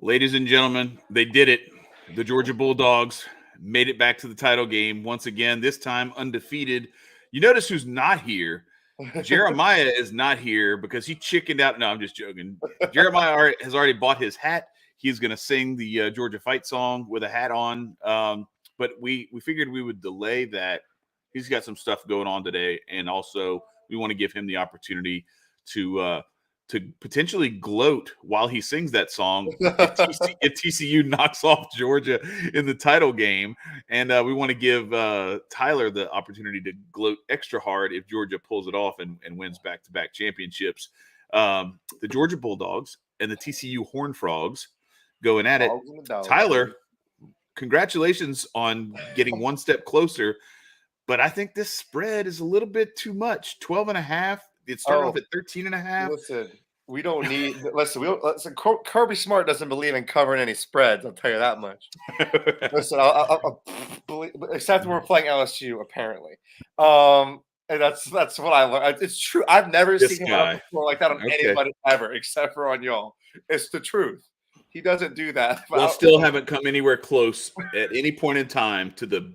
Ladies and gentlemen, they did it. The Georgia Bulldogs made it back to the title game once again, this time undefeated. You notice who's not here? Jeremiah is not here because he chickened out. No, I'm just joking. Jeremiah has already bought his hat. He's going to sing the Georgia Fight song with a hat on. But we figured we would delay that. He's got some stuff going on today, and also we want to give him the opportunity to potentially gloat while he sings that song if TCU knocks off Georgia in the title game. And we want to give Tyler the opportunity to gloat extra hard if Georgia pulls it off and wins back-to-back championships. The Georgia Bulldogs and the TCU Horned Frogs going at it. Tyler, congratulations on getting one step closer. But I think this spread is a little bit too much. 12.5. It started off at 13.5. Listen, we don't need. Listen, Kirby Smart doesn't believe in covering any spreads. I'll tell you that much. Listen, I'll believe, except we're playing LSU apparently. And that's what I learned. It's true. I've never seen him before like that on anybody ever, except for on y'all. It's the truth. He doesn't do that. We still haven't come anywhere close at any point in time to the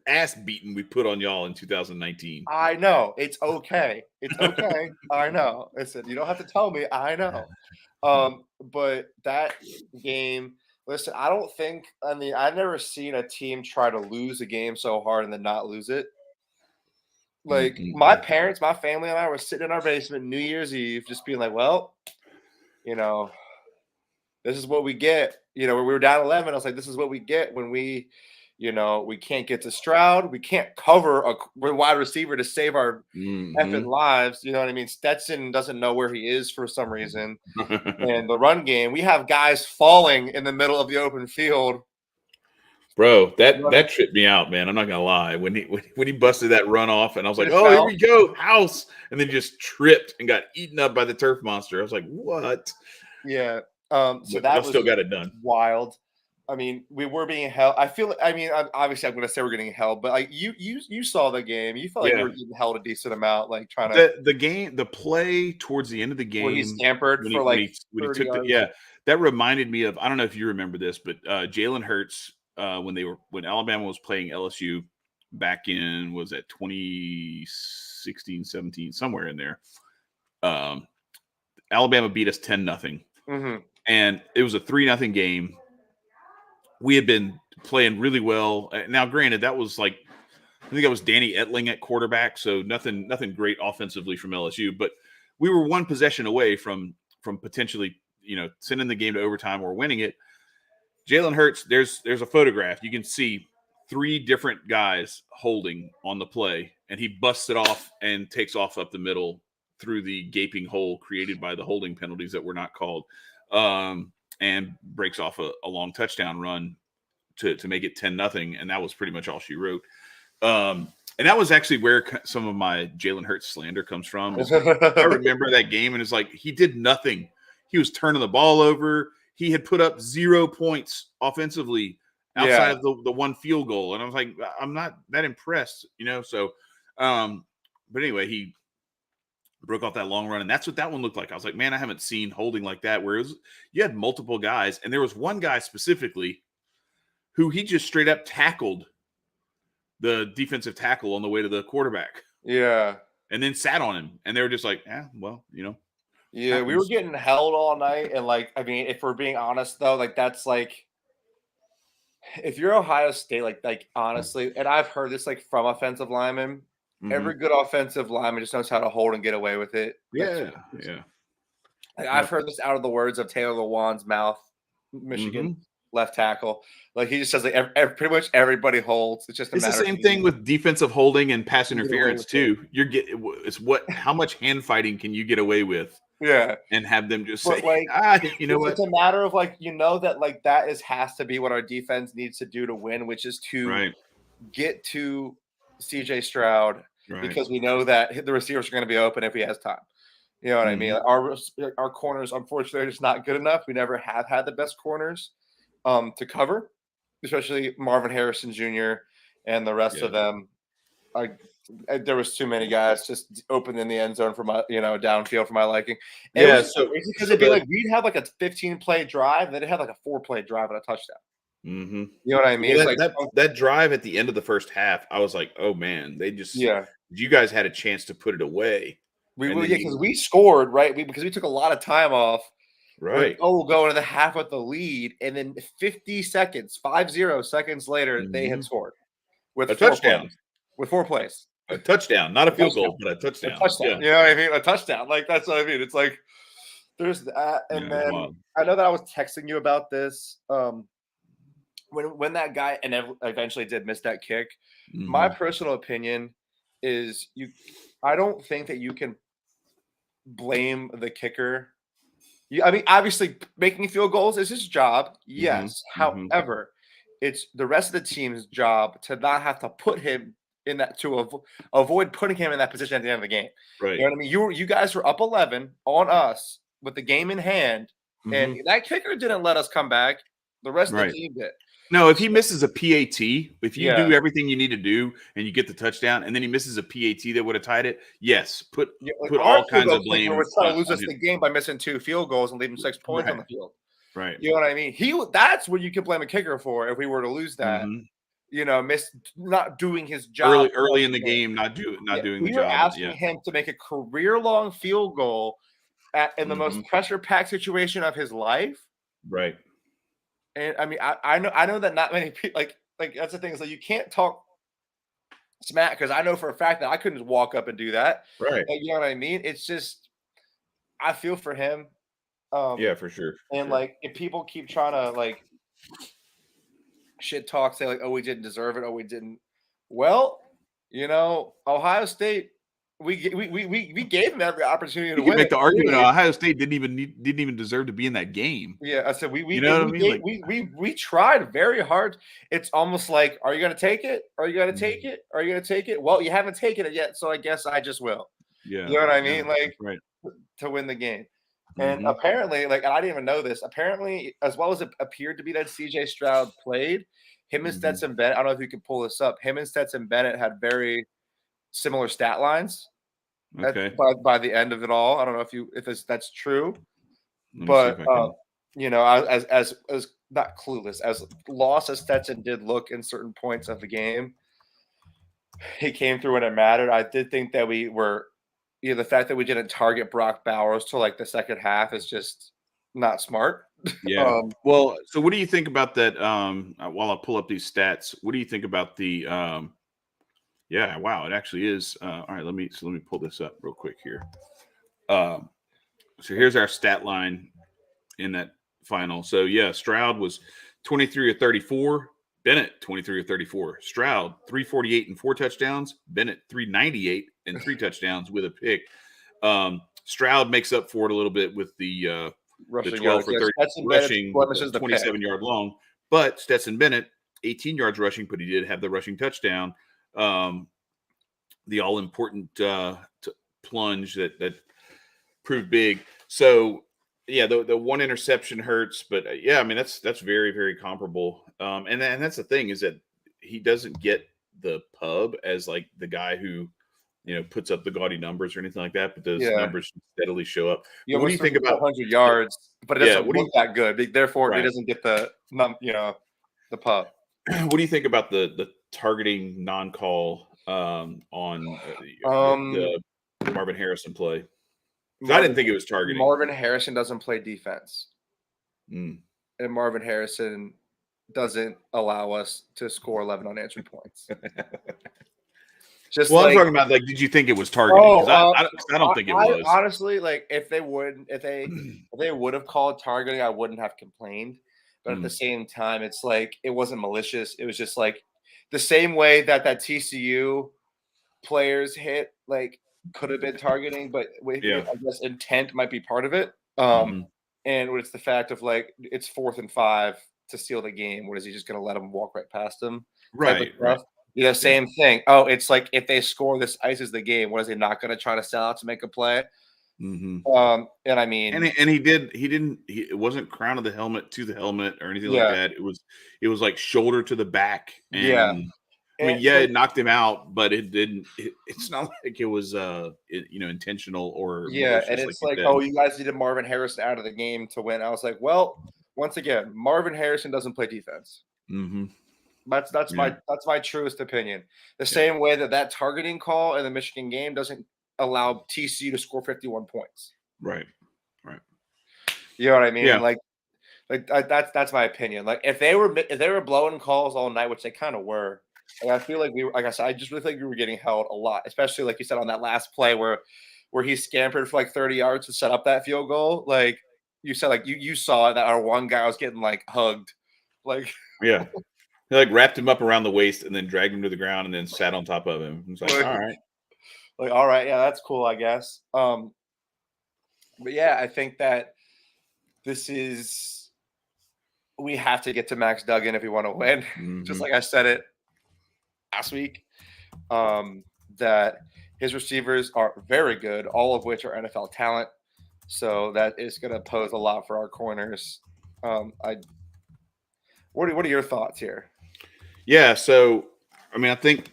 ass beating we put on y'all in 2019. I know. It's okay. It's okay. I know. Listen, you don't have to tell me. I know. But that game, listen, I mean, I've never seen a team try to lose a game so hard and then not lose it. Like my parents, my family and I were sitting in our basement New Year's Eve just being like, well, this is what we get. We were down 11. I was like, this is what we get when we can't get to Stroud. We can't cover a wide receiver to save our effing lives. You know what I mean? Stetson doesn't know where he is for some reason. And the run game, we have guys falling in the middle of the open field. Bro, that tripped me out, man. I'm not gonna lie. When he busted that run off, and I was like, oh, here we go, house, and then just tripped and got eaten up by the turf monster. I was like, what? Yeah. So that still got it done. Wild. I mean, we were being held. Obviously, I'm going to say we're getting held, but like you saw the game. You felt like we were getting held a decent amount, like trying to the play towards the end of the game. Where he scampered when he took that reminded me of, I don't know if you remember this, but Jalen Hurts when Alabama was playing LSU back in, was that 2016, 17, somewhere in there. Alabama beat us 10-0, and it was a 3-0 game. We had been playing really well. Now, granted, that was I think that was Danny Etling at quarterback, so nothing great offensively from LSU. But we were one possession away from potentially, sending the game to overtime or winning it. Jalen Hurts, there's a photograph. You can see 3 different guys holding on the play, and he busts it off and takes off up the middle through the gaping hole created by the holding penalties that were not called. And breaks off a long touchdown run to make it 10-0, and that was pretty much all she wrote. And that was actually where some of my Jalen Hurts slander comes from. I remember that game, and it's like he did nothing. He was turning the ball over. He had put up 0 points offensively outside of the one field goal, and I was like, I'm not that impressed, So, but anyway, he broke off that long run, and that's what that one looked like. I was like, man, I haven't seen holding like that, where you had multiple guys, and there was one guy specifically who he just straight up tackled the defensive tackle on the way to the quarterback. Yeah. And then sat on him, and they were just like, Yeah, we were getting held all night, and if we're being honest though, that's if you're Ohio State, like honestly, and I've heard this from offensive linemen. Every good offensive lineman just knows how to hold and get away with it. Yeah. I've heard this out of the words of Taylor Lewan's mouth, Michigan left tackle. He just says pretty much everybody holds. It's just the same thing with defensive holding and pass interference too. How much hand fighting can you get away with? Yeah, and have them just say, what? It's a matter of that that has to be what our defense needs to do to win, which is to get to CJ Stroud, because we know that the receivers are going to be open if he has time. You know what I mean? Our corners, unfortunately, are just not good enough. We never have had the best corners to cover, especially Marvin Harrison Jr. and the rest of them. There was too many guys just open in the end zone for my, downfield for my liking. And it Yeah, was crazy because it'd be like we'd have like a 15-play drive, and then it'd have like a 4-play drive and a touchdown. Mm-hmm. You know what I mean? Well, It's that drive at the end of the first half, I was like, oh man, you guys had a chance to put it away. Because we scored, right? Because we took a lot of time off. Right. We'll go into the half with the lead, and then 50 seconds later, they had scored with a touchdown. With 4 plays. A touchdown, not a field goal, but a touchdown. A touchdown. Yeah. You know what I mean? A touchdown. Like, that's what I mean. It's like there's that. And then I know that I was texting you about this. When that guy eventually did miss that kick, my personal opinion is I don't think that you can blame the kicker. I mean, obviously, making field goals is his job. Yes. However, it's the rest of the team's job to not have to put him in that, to avoid putting him in that position at the end of the game. Right. You know what I mean? You guys were up 11 on us with the game in hand, and that kicker didn't let us come back. The rest of the team did. No, if he misses a PAT, if you do everything you need to do and you get the touchdown, and then he misses a PAT that would have tied it, yes, put all kinds of blame. We're trying to lose us the game by missing 2 field goals and leaving 6 points on the field. Right. You know what I mean? That's what you could blame a kicker for if we were to lose that. Not doing his job early in the game, not doing the job. We were asking him to make a career-long field goal in the most pressure-packed situation of his life. Right. And I mean, I know that not many people like that's the thing is like you can't talk smack because I know for a fact that I couldn't just walk up and do that. Right. Like, you know what I mean? It's just I feel for him. Yeah, for sure. And like if people keep trying to like shit talk, say like, oh, we didn't deserve it, oh, we didn't. Well, Ohio State. We gave them every opportunity to win. Make the argument Ohio State didn't even deserve to be in that game. Yeah, I said we tried very hard. It's almost like, are you going to take it? Are you going to take it? Are you going to take it? Well, you haven't taken it yet, so I guess I just will. Yeah, you know what I mean, right. To win the game. And apparently, and I didn't even know this. Apparently, as well as it appeared to be that CJ Stroud played, him and Stetson Bennett. I don't know if you can pull this up. Him and Stetson Bennett had very similar stat lines. Okay. By the end of it all, I don't know if that's true, but as not clueless as lost as Stetson did look in certain points of the game, he came through when it mattered. I did think that we were, the fact that we didn't target Brock Bowers till like the second half is just not smart. Yeah. Well, so what do you think about that? While I pull up these stats, what do you think about the? Yeah, wow, it actually is. All right, let me pull this up real quick here. So here's our stat line in that final. So yeah, Stroud was 23 of 34. Bennett 23 of 34. Stroud 348 and 4 touchdowns. Bennett 398 and 3 touchdowns with a pick. Stroud makes up for it a little bit with the 12 for 30 rushing, 27-yard long. But Stetson Bennett 18 yards rushing, but he did have the rushing touchdown. The all-important plunge that proved big. So yeah, the one interception hurts, but yeah, I mean that's very, very comparable. And that's the thing is that he doesn't get the pub as like the guy who puts up the gaudy numbers or anything like that, but those numbers steadily show up. What do you think about 100 yards? But it doesn't look that good. Therefore, he doesn't get the pub. What do you think about the targeting non-call on the Marvin Harrison play? I didn't think it was targeting. Marvin Harrison doesn't play defense, and Marvin Harrison doesn't allow us to score 11 unanswered points. I'm talking about did you think it was targeting? I don't think it was. Honestly, if they would have called targeting, I wouldn't have complained. But at the same time, it's like it wasn't malicious. It was just like the same way that TCU players hit could have been targeting, but I guess intent might be part of it. And it's the fact of it's 4th and 5 to steal the game. What is he just going to let them walk right past him? Right. Same thing. Oh, it's like if they score, this ices the game. What is he not going to try to sell out to make a play? And I mean, it wasn't crown of the helmet to the helmet or anything like that. It was like shoulder to the back. And I mean, yeah, it knocked him out, but it didn't. It's not like it was, intentional or Yeah, and malicious, like it's you like, said. oh, you guys needed Marvin Harrison out of the game to win. I was like, well, once again, Marvin Harrison doesn't play defense. Mm-hmm. That's Yeah. my truest opinion. The Yeah. same way that targeting call in the Michigan game doesn't allow TCU to score 51 points. Right. Right. You know what I mean? Yeah. That's my opinion. Like if they were blowing calls all night, which they kind of were. Like I feel like like I said, I just really think we were getting held a lot, especially like you said on that last play where he scampered for like 30 yards to set up that field goal. Like you said, like you saw that our one guy was getting like hugged. Like Yeah. They like wrapped him up around the waist and then dragged him to the ground and then sat on top of him. It's like, all right. like all right, yeah, that's cool, I guess. But yeah, I think that we have to get to Max Duggan if we want to win. Mm-hmm. Just like I said it last week, that his receivers are very good, all of which are NFL talent. So that is going to pose a lot for our corners. What are your thoughts here? Yeah. So, I mean, I think,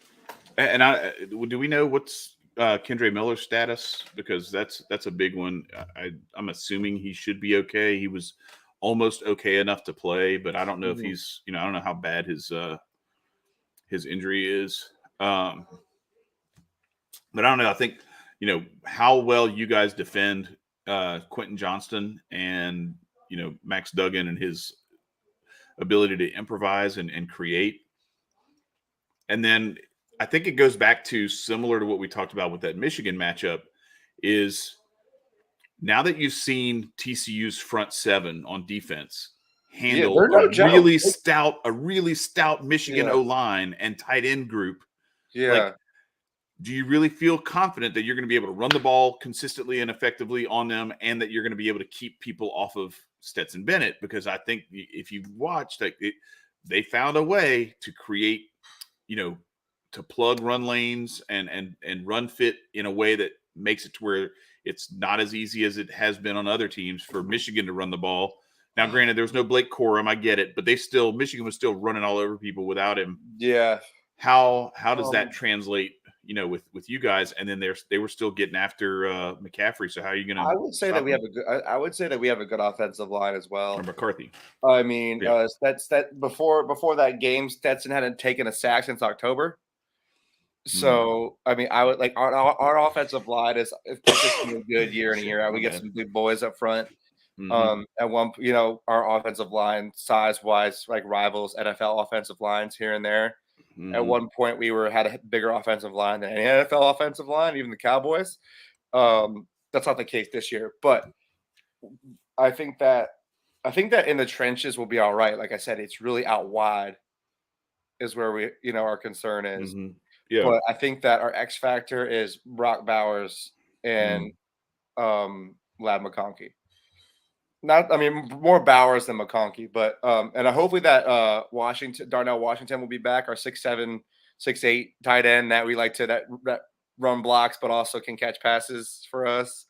and do we know what's Kendre Miller's status? Because that's a big one. I'm assuming he should be okay. He was almost okay enough to play, but I don't know if he's, I don't know how bad his injury is. But I don't know. I think, how well you guys defend Quentin Johnston and, Max Duggan and his ability to improvise and create. And then I think it goes back to similar to what we talked about with that Michigan matchup is now that you've seen TCU's front seven on defense handle a really stout Michigan O-line and tight end group. Yeah. Like, do you really feel confident that you're going to be able to run the ball consistently and effectively on them and that you're going to be able to keep people off of Stetson Bennett? Because I think if you've watched, they found a way to create, to plug run lanes and run fit in a way that makes it to where it's not as easy as it has been on other teams for Michigan to run the ball. Now, granted, there was no Blake Corum, I get it, but Michigan was still running all over people without him. Yeah. How does that translate, with you guys? And then they were still getting after McCaffrey. So how are you going to? I would say that we have a good offensive line as well. Or McCarthy. I mean, that's before that game, Stetson hadn't taken a sack since October. So I mean, I would like our offensive line is consistently a good year in and year out. We get some big boys up front. At one, our offensive line size wise, like rivals NFL offensive lines here and there. At one point, we had a bigger offensive line than any NFL offensive line, even the Cowboys. That's not the case this year, but I think that in the trenches we'll be all right. Like I said, it's really out wide is where we, our concern is. Yeah. But I think that our X factor is Brock Bowers and Lab McConkey. More Bowers than McConkey, but and hopefully that Darnell Washington will be back, our 6'7", 6'8" tight end that we like to that run blocks, but also can catch passes for us.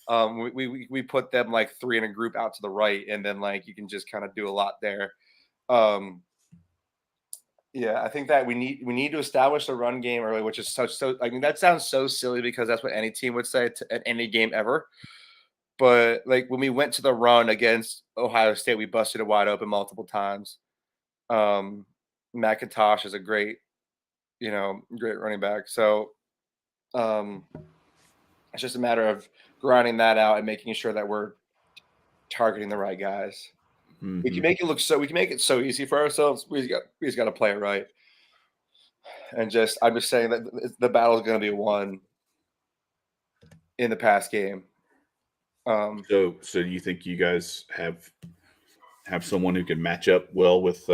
We put them like three in a group out to the right, and then like you can just kind of do a lot there. Yeah, I think that we need to establish the run game early, which is so. I mean, that sounds so silly because that's what any team would say at any game ever. But like when we went to the run against Ohio State, we busted it wide open multiple times. McIntosh is a great running back. So it's just a matter of grinding that out and making sure that we're targeting the right guys. We can make it so easy for ourselves. We just got to play it right. And I'm just saying that the battle is going to be won in the pass game. So do you think you guys have someone who can match up well with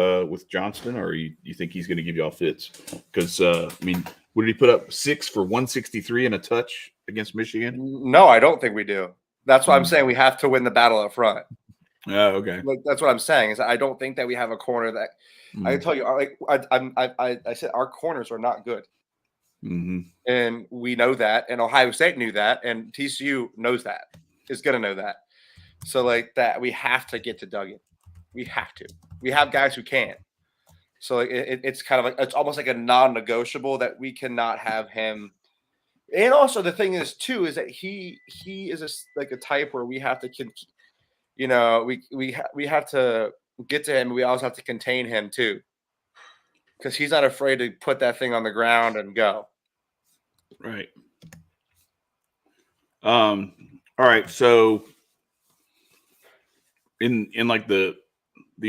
Johnston, or you think he's going to give you all fits? Because what did he put up? 6 for 163 and a touch against Michigan? No, I don't think we do. That's why I'm saying we have to win the battle up front. Oh, okay. Like that's what I'm saying is I don't think that we have a corner that I can tell you. I said our corners are not good, and we know that, and Ohio State knew that, and TCU knows that. Is going to know that. So like that, we have to get to Duggan. We have to. We have guys who can. So like it's kind of like it's almost like a non-negotiable that we cannot have him. And also the thing is too is that he is like a type where we have to we have to get to him. We also have to contain him too, because he's not afraid to put that thing on the ground and go. Right. All right. So in like the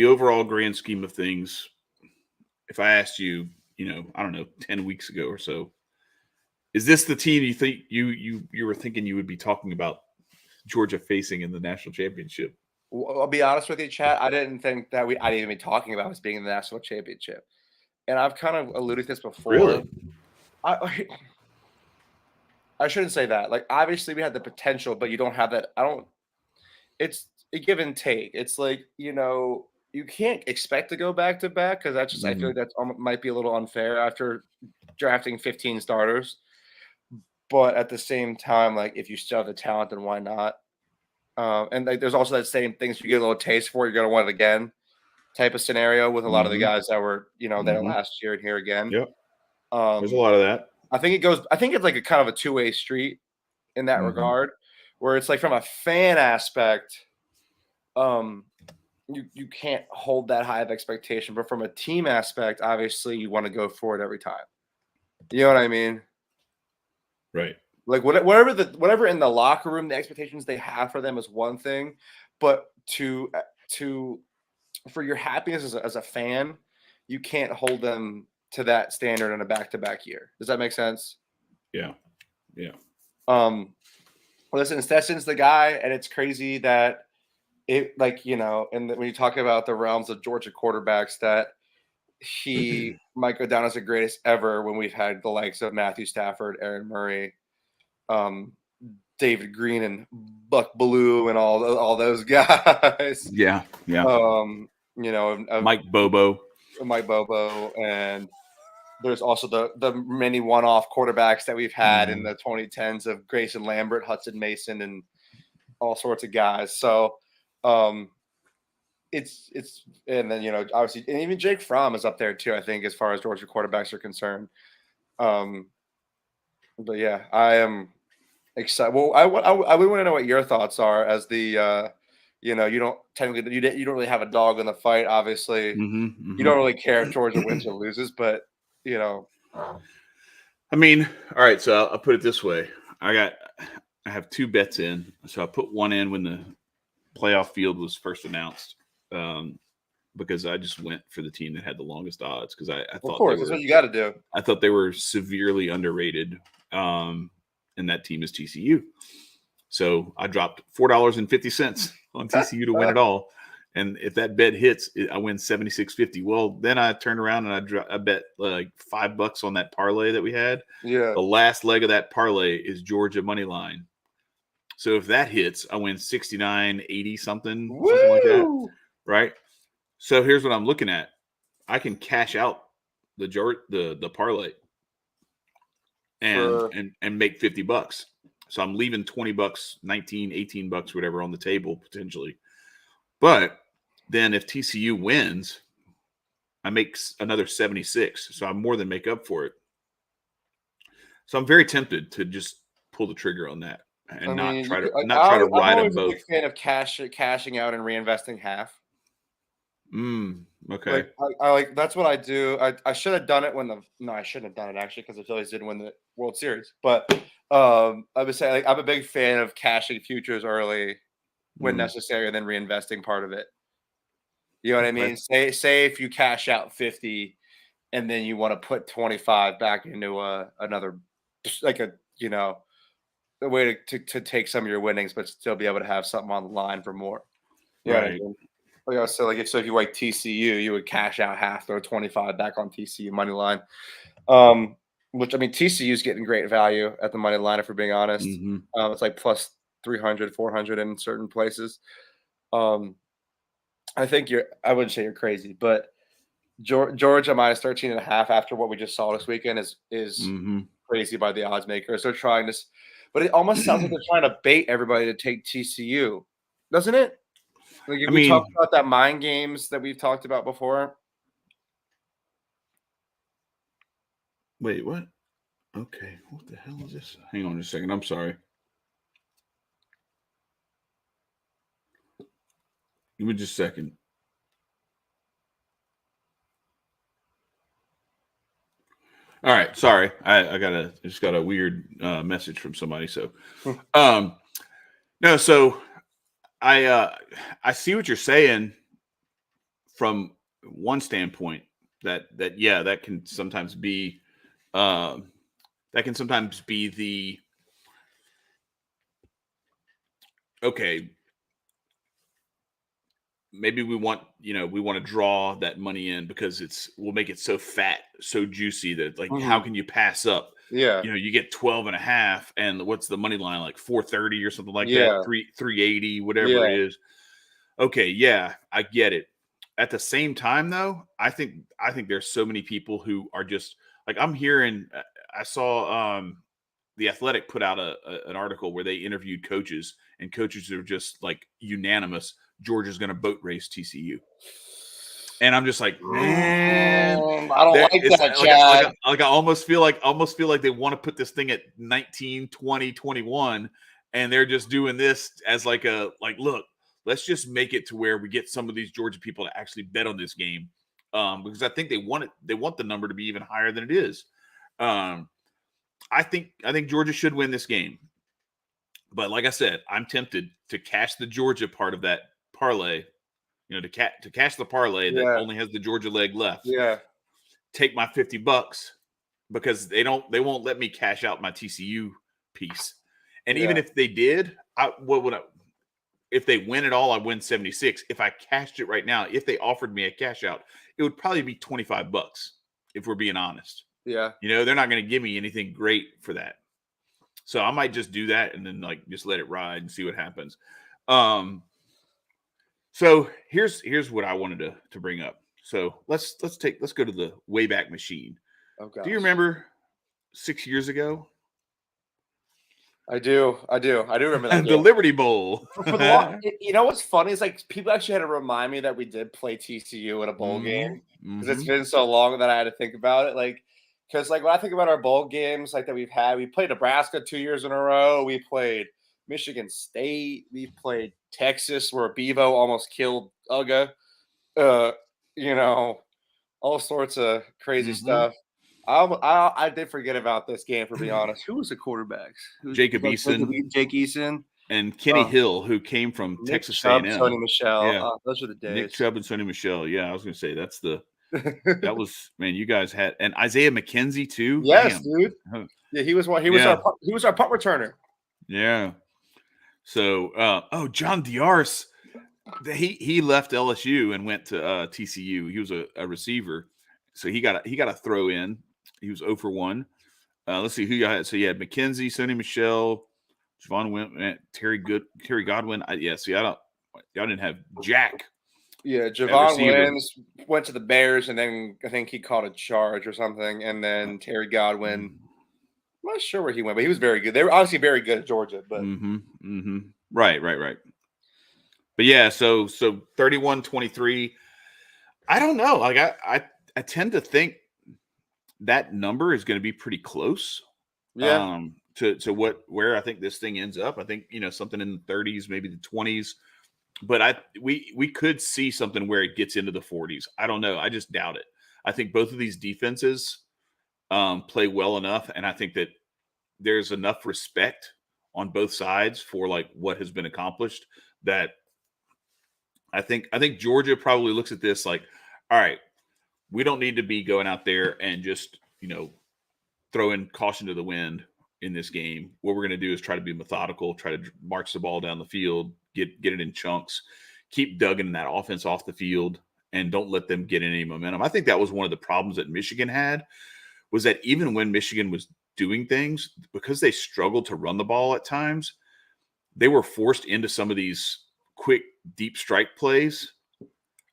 overall grand scheme of things, if I asked you, I don't know, 10 weeks ago or so, is this the team you think you were thinking you would be talking about Georgia facing in the national championship? I'll be honest with you, Chad. I didn't think that I'd even be talking about us being in the national championship. And I've kind of alluded to this before. Really? I shouldn't say that. Like, obviously, we had the potential, but you don't have that. It's a give and take. It's like, you can't expect to go back to back because that's just, I feel like that's might be a little unfair after drafting 15 starters. But at the same time, like, if you still have the talent, then why not? And like, there's also that same things you get a little taste for, you're going to want it again type of scenario with a lot of the guys that were, there last year and here again. Yep. There's a lot of that. I think it's like a kind of a two-way street in that regard, where it's like from a fan aspect, you can't hold that high of expectation, but from a team aspect, obviously you want to go for it every time. You know what I mean? Right. Like whatever in the locker room, the expectations they have for them is one thing, but for your happiness as a fan, you can't hold them to that standard in a back-to-back year. Does that make sense? Yeah. Yeah. Listen, Stetson's the guy, and it's crazy that it, like, and when you talk about the realms of Georgia quarterbacks, that he might go down as the greatest ever when we've had the likes of Matthew Stafford, Aaron Murray, David Green, and Buck Belue, and all those guys. Yeah. Yeah. Mike Bobo, and there's also the many one-off quarterbacks that we've had in the 2010s of Grayson Lambert, Hudson Mason, and all sorts of guys. So it's and then obviously, and even Jake Fromm is up there too, I think, as far as Georgia quarterbacks are concerned. But yeah, I am excited. Well, I would want to know what your thoughts are as the you don't technically you don't really have a dog in the fight, obviously. You don't really care if Georgia wins or loses, but I mean, all right, so I'll put it this way. I have two bets in. So I put one in when the playoff field was first announced, because I just went for the team that had the longest odds, because I thought, of course, that's what you got to do. I thought they were severely underrated, and that team is TCU. So I dropped $4.50 on TCU to win it all. And if that bet hits, I win $76.50. Well, then I turned around and I bet like $5 on that parlay that we had. Yeah. The last leg of that parlay is Georgia money line. So if that hits, I win 69.80 something like that. Right. So here's what I'm looking at. I can cash out the parlay and make $50. So I'm leaving $20, $19, $18, whatever on the table potentially. But then if TCU wins, I make another 76. So I more than make up for it. So I'm very tempted to just pull the trigger on that and not try to ride them both. I'm always a big fan of cashing out and reinvesting half. Okay. Like that's what I do. I should have done it I shouldn't have done it actually, because the Phillies didn't win the World Series. But I would say, like, I'm a big fan of cashing futures early when necessary, and then reinvesting part of it. You know what I mean? Say if you cash out 50 and then you want to put 25 back into another, like a way to take some of your winnings, but still be able to have something on the line for more. You know what I mean? So if you like TCU, you would cash out half, throw 25 back on TCU money line. Which, I mean, TCU is getting great value at the money line, if we're being honest. It's like plus 300, 400 in certain places. I think I wouldn't say you're crazy, but Georgia minus 13.5 after what we just saw this weekend is crazy by the odds makers. They're trying this, but it almost sounds like they're trying to bait everybody to take TCU, doesn't it? Like, if we talked about that mind games that we've talked about before. Wait, what? Okay, what the hell is this? Hang on just a second. I'm sorry. Give me just a second. All right, sorry. I just got a weird message from somebody. So, um, no, so I see what you're saying from one standpoint that yeah, um that can sometimes be the okay, maybe we want to draw that money in because we'll make it so fat, so juicy that like how can you pass up? Yeah. You get 12 and a half, and what's the money line, like 430 or something like that, Yeah. 380, whatever Yeah. it is. Okay, yeah, I get it. At the same time though, I think there's so many people who are just like I'm hearing I saw the Athletic put out an article where they interviewed coaches, and coaches are just like unanimous. Georgia's going to boat race TCU, and I'm just like, man, I don't like it's that, Chad. I almost feel like they want to put this thing at 19, 20, 21, and they're just doing this as like look, let's just make it to where we get some of these Georgia people to actually bet on this game, because I think they want the number to be even higher than it is. Um, I think Georgia should win this game. But like I said, I'm tempted to cash the Georgia part of that parlay, to cash the parlay that Yeah. only has the Georgia leg left. Yeah. Take my $50 because they won't let me cash out my TCU piece. And even if they did, if they win it all, I win 76. If I cashed it right now, if they offered me a cash out, it would probably be $25 if we're being honest. Yeah. They're not going to give me anything great for that. So I might just do that and then like just let it ride and see what happens. So here's what I wanted to bring up. So let's go to the Wayback Machine. Oh gosh. Do you remember 6 years ago? I do remember that. The Liberty Bowl. You know what's funny is like people actually had to remind me that we did play TCU in a bowl game because it's been so long that I had to think about it. Like, because like when I think about our bowl games like that we've had, we played Nebraska 2 years in a row. We played Michigan State. We played Texas, where Bevo almost killed Uga. All sorts of crazy stuff. I did forget about this game, for being honest. Who was the quarterbacks? Jacob Eason. Jake Eason. And Kenny Hill, who came from Nick Texas Chubb, A&M. Sony Michel. Yeah. Those are the days. Nick Chubb and Sony Michel. Yeah, I was going to say that was, man, you guys had, and Isaiah McKenzie too. Yes, damn. Dude. Yeah, he was our punt returner. Yeah. So, John Diarse, he left LSU and went to TCU. He was a receiver, so he got a throw in. He was 0 for 1. Let's see who you had. So you had McKenzie, Sony Michel, Javon Went, Terry Godwin. Y'all didn't have Jack. Yeah, Javon Wins went to the Bears, and then I think he caught a charge or something, and then Terry Godwin. I'm not sure where he went, but he was very good. They were obviously very good at Georgia, but Right. But yeah, so 31-23. I don't know. Like I tend to think that number is going to be pretty close. Yeah. To where I think this thing ends up. I think, something in the 30s, maybe the 20s. But we could see something where it gets into the 40s. I don't know. I just doubt it. I think both of these defenses play well enough, and I think that there's enough respect on both sides for like what has been accomplished that I think Georgia probably looks at this like, all right, we don't need to be going out there and just throwing caution to the wind in this game. What we're going to do is try to be methodical, try to march the ball down the field, get it in chunks, keep Duggan and that offense off the field, and don't let them get any momentum. I think that was one of the problems that Michigan had, was that even when Michigan was doing things, because they struggled to run the ball at times, they were forced into some of these quick, deep strike plays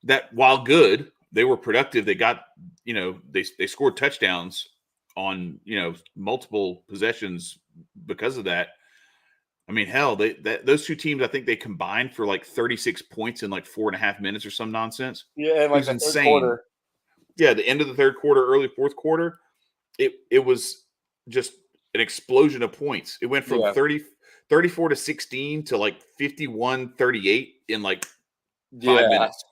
that, while good, they were productive. They got, they scored touchdowns on, multiple possessions because of that. I mean, hell, those two teams, I think they combined for like 36 points in like 4.5 minutes or some nonsense. Yeah, and like it was insane. Yeah, the end of the third quarter, early fourth quarter. it was just an explosion of points. It went from 34 to 16 to like 51-38 in like 5 minutes.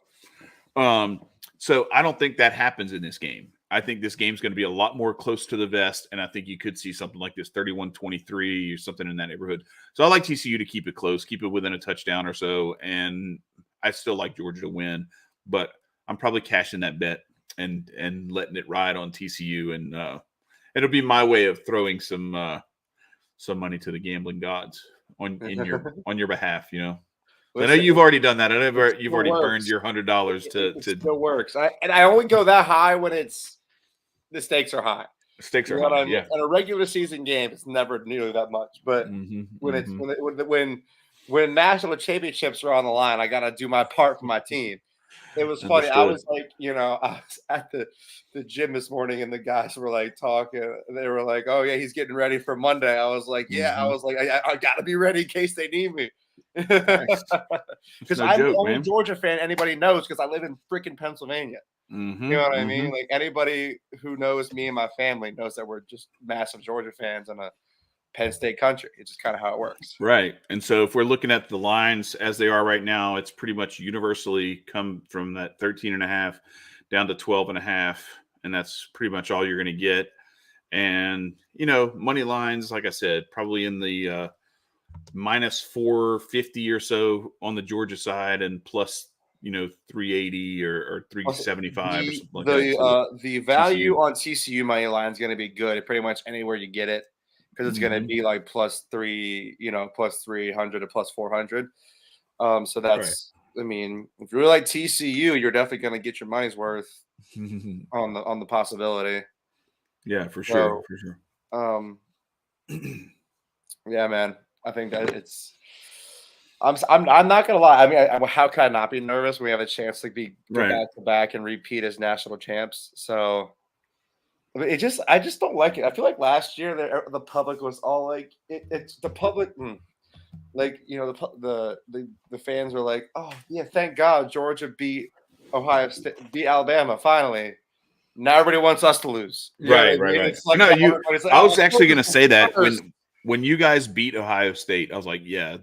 So I don't think that happens in this game. I think this game's going to be a lot more close to the vest, and I think you could see something like this 31-23 or something in that neighborhood. So I like TCU to keep it close, keep it within a touchdown or so, and I still like Georgia to win, but I'm probably cashing that bet and letting it ride on TCU, and it'll be my way of throwing some money to the gambling gods on your behalf. Listen, I know you've already done that. You've already burned your $100 to. It still works. I only go that high when the stakes are high. The stakes are high. Yeah. In a regular season game, it's never nearly that much. But when national championships are on the line, I got to do my part for my team. It was funny. I was like, I was at the gym this morning, and the guys were like talking. They were like, "Oh yeah, he's getting ready for Monday." I was like, "Yeah." I was like, "I got to be ready in case they need me." Because I'm the only Georgia fan anybody knows because I live in freaking Pennsylvania. You know what I mean? Like anybody who knows me and my family knows that we're just massive Georgia fans in a Penn State country. It's just kind of how it works. Right. And so if we're looking at the lines as they are right now, it's pretty much universally come from that 13.5 down to 12.5. And that's pretty much all you're going to get. And, money lines, like I said, probably in the minus 450 or so on the Georgia side and plus 380 or 375 or something like that. The value on TCU money line is going to be good pretty much anywhere you get it because it's going to be like plus 300 to plus 400. So that's right. I mean, if you really like TCU, you're definitely going to get your money's worth on the possibility. Yeah, for sure. Yeah, man. I think that I'm not gonna lie. I mean, how can I not be nervous when we have a chance to be back to back and repeat as national champs? So, I just don't like it. I feel like last year the public was all like, it's the public, like the fans were like, oh yeah, thank God Georgia beat Ohio State, beat Alabama finally. Now everybody wants us to lose. Right. It's like I was actually going to say that when you guys beat Ohio State, I was like, yeah,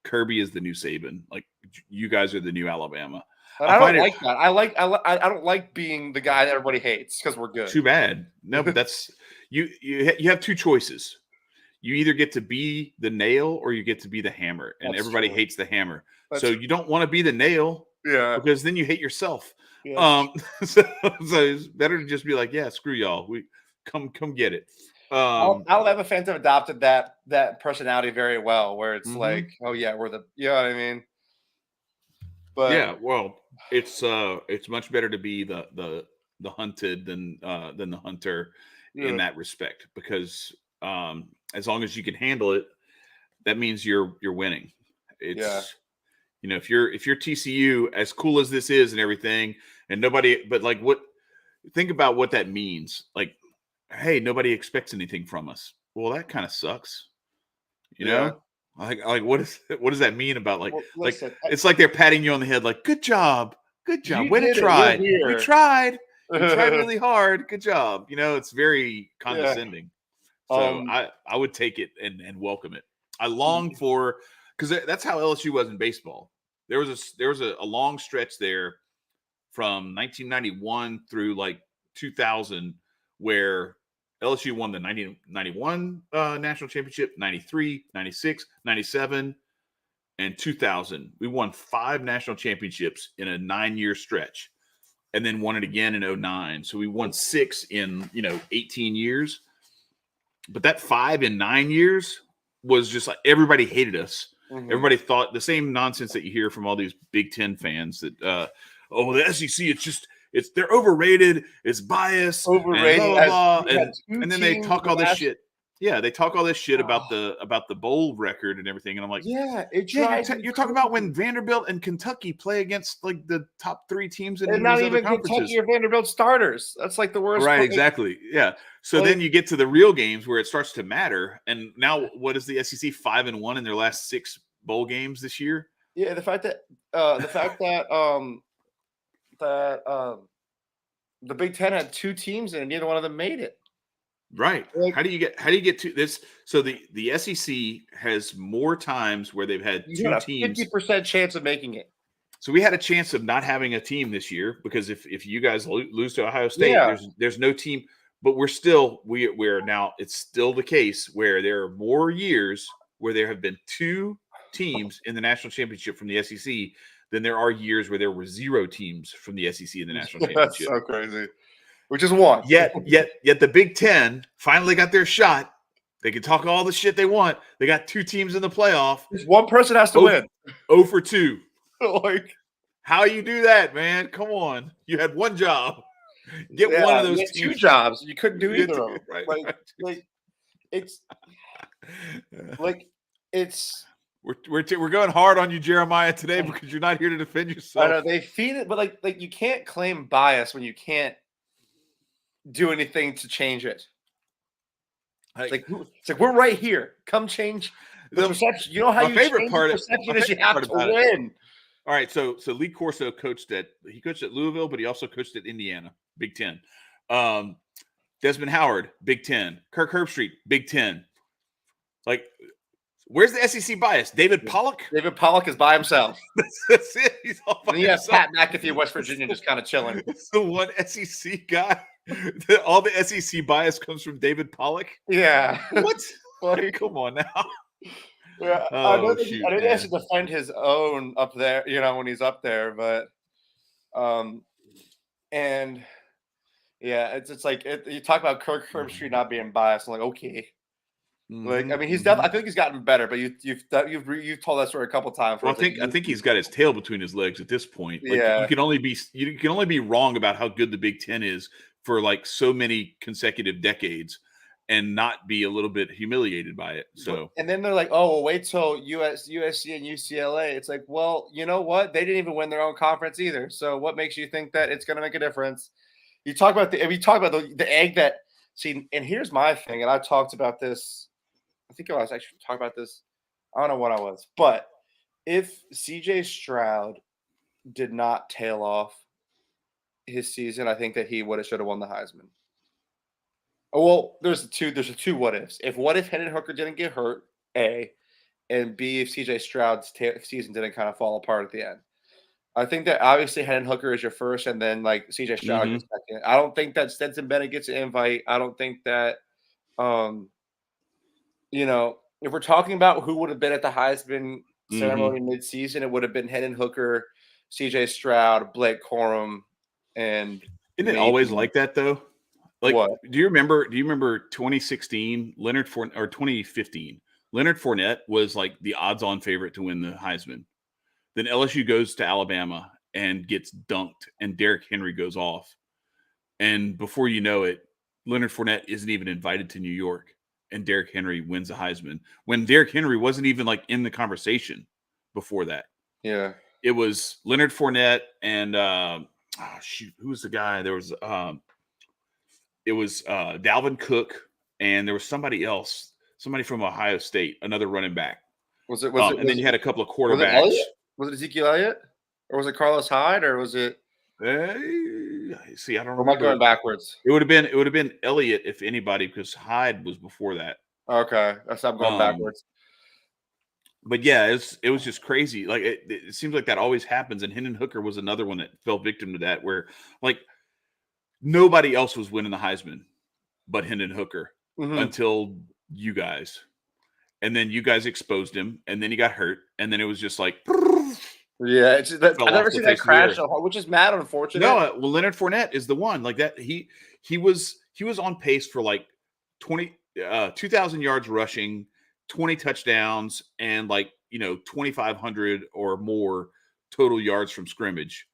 Kirby is the new Saban. Like you guys are the new Alabama. But I don't like that. I don't like being the guy that everybody hates because we're good. Too bad. No, but that's you have two choices. You either get to be the nail or you get to be the hammer, and everybody hates the hammer. So you don't want to be the nail, because then you hate yourself. Yeah. So it's better to just be like, yeah, screw y'all. We come get it. Alabama fans have adopted that personality very well, where it's like, oh yeah, we're the, you know what I mean? But yeah, well, it's much better to be the hunted than the hunter in that respect, because as long as you can handle it, that means you're winning. It's if you're TCU, as cool as this is and everything, and think about what that means. Like, hey, nobody expects anything from us. Well, that kind of sucks. Like what does that mean about listen, it's like they're patting you on the head, like, good job, way to try. We tried really hard. Good job. It's very condescending. So I would take it and welcome it. I long for, because that's how LSU was in baseball. There was a long stretch there from 1991 through like 2000 where LSU won the 91 national championship, 93, 96, 97, and 2000. We won 5 national championships in a 9-year stretch, and then won it again in 2009. So we won 6 in 18 years. But that 5 in 9 years was just like everybody hated us. Everybody thought the same nonsense that you hear from all these Big Ten fans that the SEC, they're overrated, it's biased, overrated, and blah, blah, blah. And then they talk all this shit. Yeah, they talk all this shit about the bowl record and everything, and I'm like, you're talking about when Vanderbilt and Kentucky play against like the top 3 teams in and not even Kentucky or Vanderbilt starters. That's like the worst. Right, exactly. Yeah. So then you get to the real games where it starts to matter, and now what is the SEC 5-1 in their last 6 bowl games this year? Yeah, the fact that the Big Ten had 2 teams and neither one of them made it. Right. How do you get to this? So the SEC has more times where they've had You two got a teams. 50% chance of making it. So we had a chance of not having a team this year because if you guys lose to Ohio State, there's no team. But we're now, it's still the case where there are more years where there have been two teams in the national championship from the SEC than there are years where there were zero teams from the SEC in the national championship. That's so crazy. Which is one. Yet the Big Ten finally got their shot. They can talk all the shit they want. They got two teams in the playoff. Just one person has to win. 0 for 2. Like, how you do that, man? Come on. You had one job. Get one of those teams. Two jobs. You couldn't do either of them. Right, we're going hard on you, Jeremiah, today because you're not here to defend yourself. I know they feed it, but like you can't claim bias when you can't do anything to change it. It's like we're right here. Come change the perception. You know how you change the perception is you have to win. All right, so Lee Corso coached at Louisville, but he also coached at Indiana, Big Ten. Desmond Howard, Big Ten. Kirk Herbstreit, Big Ten. Like, where's the SEC bias? David Pollock? David Pollock is by himself. That's it. He's all by himself. Pat McAfee, West Virginia, just kind of chilling. It's the one SEC guy. All the SEC bias comes from David Pollock. Yeah. What? Come on now. Yeah, I know he has to defend his own up there, when he's up there, but and yeah, it's like you talk about Kirk Herbstreit not being biased. I'm like, okay, like I mean, he's definitely. I think he's gotten better, but you've told that story a couple times. Well, I think he's got his tail between his legs at this point. Like, you can only be wrong about how good the Big Ten is for like so many consecutive decades, and not be a little bit humiliated by it. So, and then they're like, "Oh, well, wait till USC and UCLA." It's like, well, you know what? They didn't even win their own conference either. So, what makes you think that it's going to make a difference? We talk about the egg that. See, and here's my thing, and I talked about this. I think I was actually talking about this. I don't know what I was, but if CJ Stroud did not tail off his season, I think that he should have won the Heisman. Well, there's a two what ifs. What if Hendon Hooker didn't get hurt, A, and B, if CJ Stroud's season didn't kind of fall apart at the end. I think that obviously Hendon Hooker is your first, and then like CJ Stroud is second. I don't think that Stetson Bennett gets an invite. I don't think that, if we're talking about who would have been at the Heisman ceremony mid-season, it would have been Hendon Hooker, CJ Stroud, Blake Corum, and isn't it always like that though? Like, what? Do you remember 2016 Leonard Fournette or 2015? Leonard Fournette was like the odds-on favorite to win the Heisman. Then LSU goes to Alabama and gets dunked, and Derrick Henry goes off. And before you know it, Leonard Fournette isn't even invited to New York, and Derrick Henry wins the Heisman when Derrick Henry wasn't even like in the conversation before that. Yeah, it was Leonard Fournette and who was the guy? There was it was Dalvin Cook, and there was somebody else, somebody from Ohio State, another running back. And then you had a couple of quarterbacks. Was it Ezekiel Elliott, or was it Carlos Hyde, or was it? See, I don't know. Am I going backwards? It would have been Elliott if anybody, because Hyde was before that. Okay, that's how I'm going backwards. But yeah, it was just crazy. Like it seems like that always happens, and Hendon Hooker was another one that fell victim to that, where like nobody else was winning the Heisman but Hendon Hooker until you guys. And then you guys exposed him, and then he got hurt, and then it was just like, yeah. I've never seen that crash, which is mad, unfortunately. No, well, Leonard Fournette is the one like that. He was on pace for like 2,000 yards rushing, 20 touchdowns, and 2,500 or more total yards from scrimmage,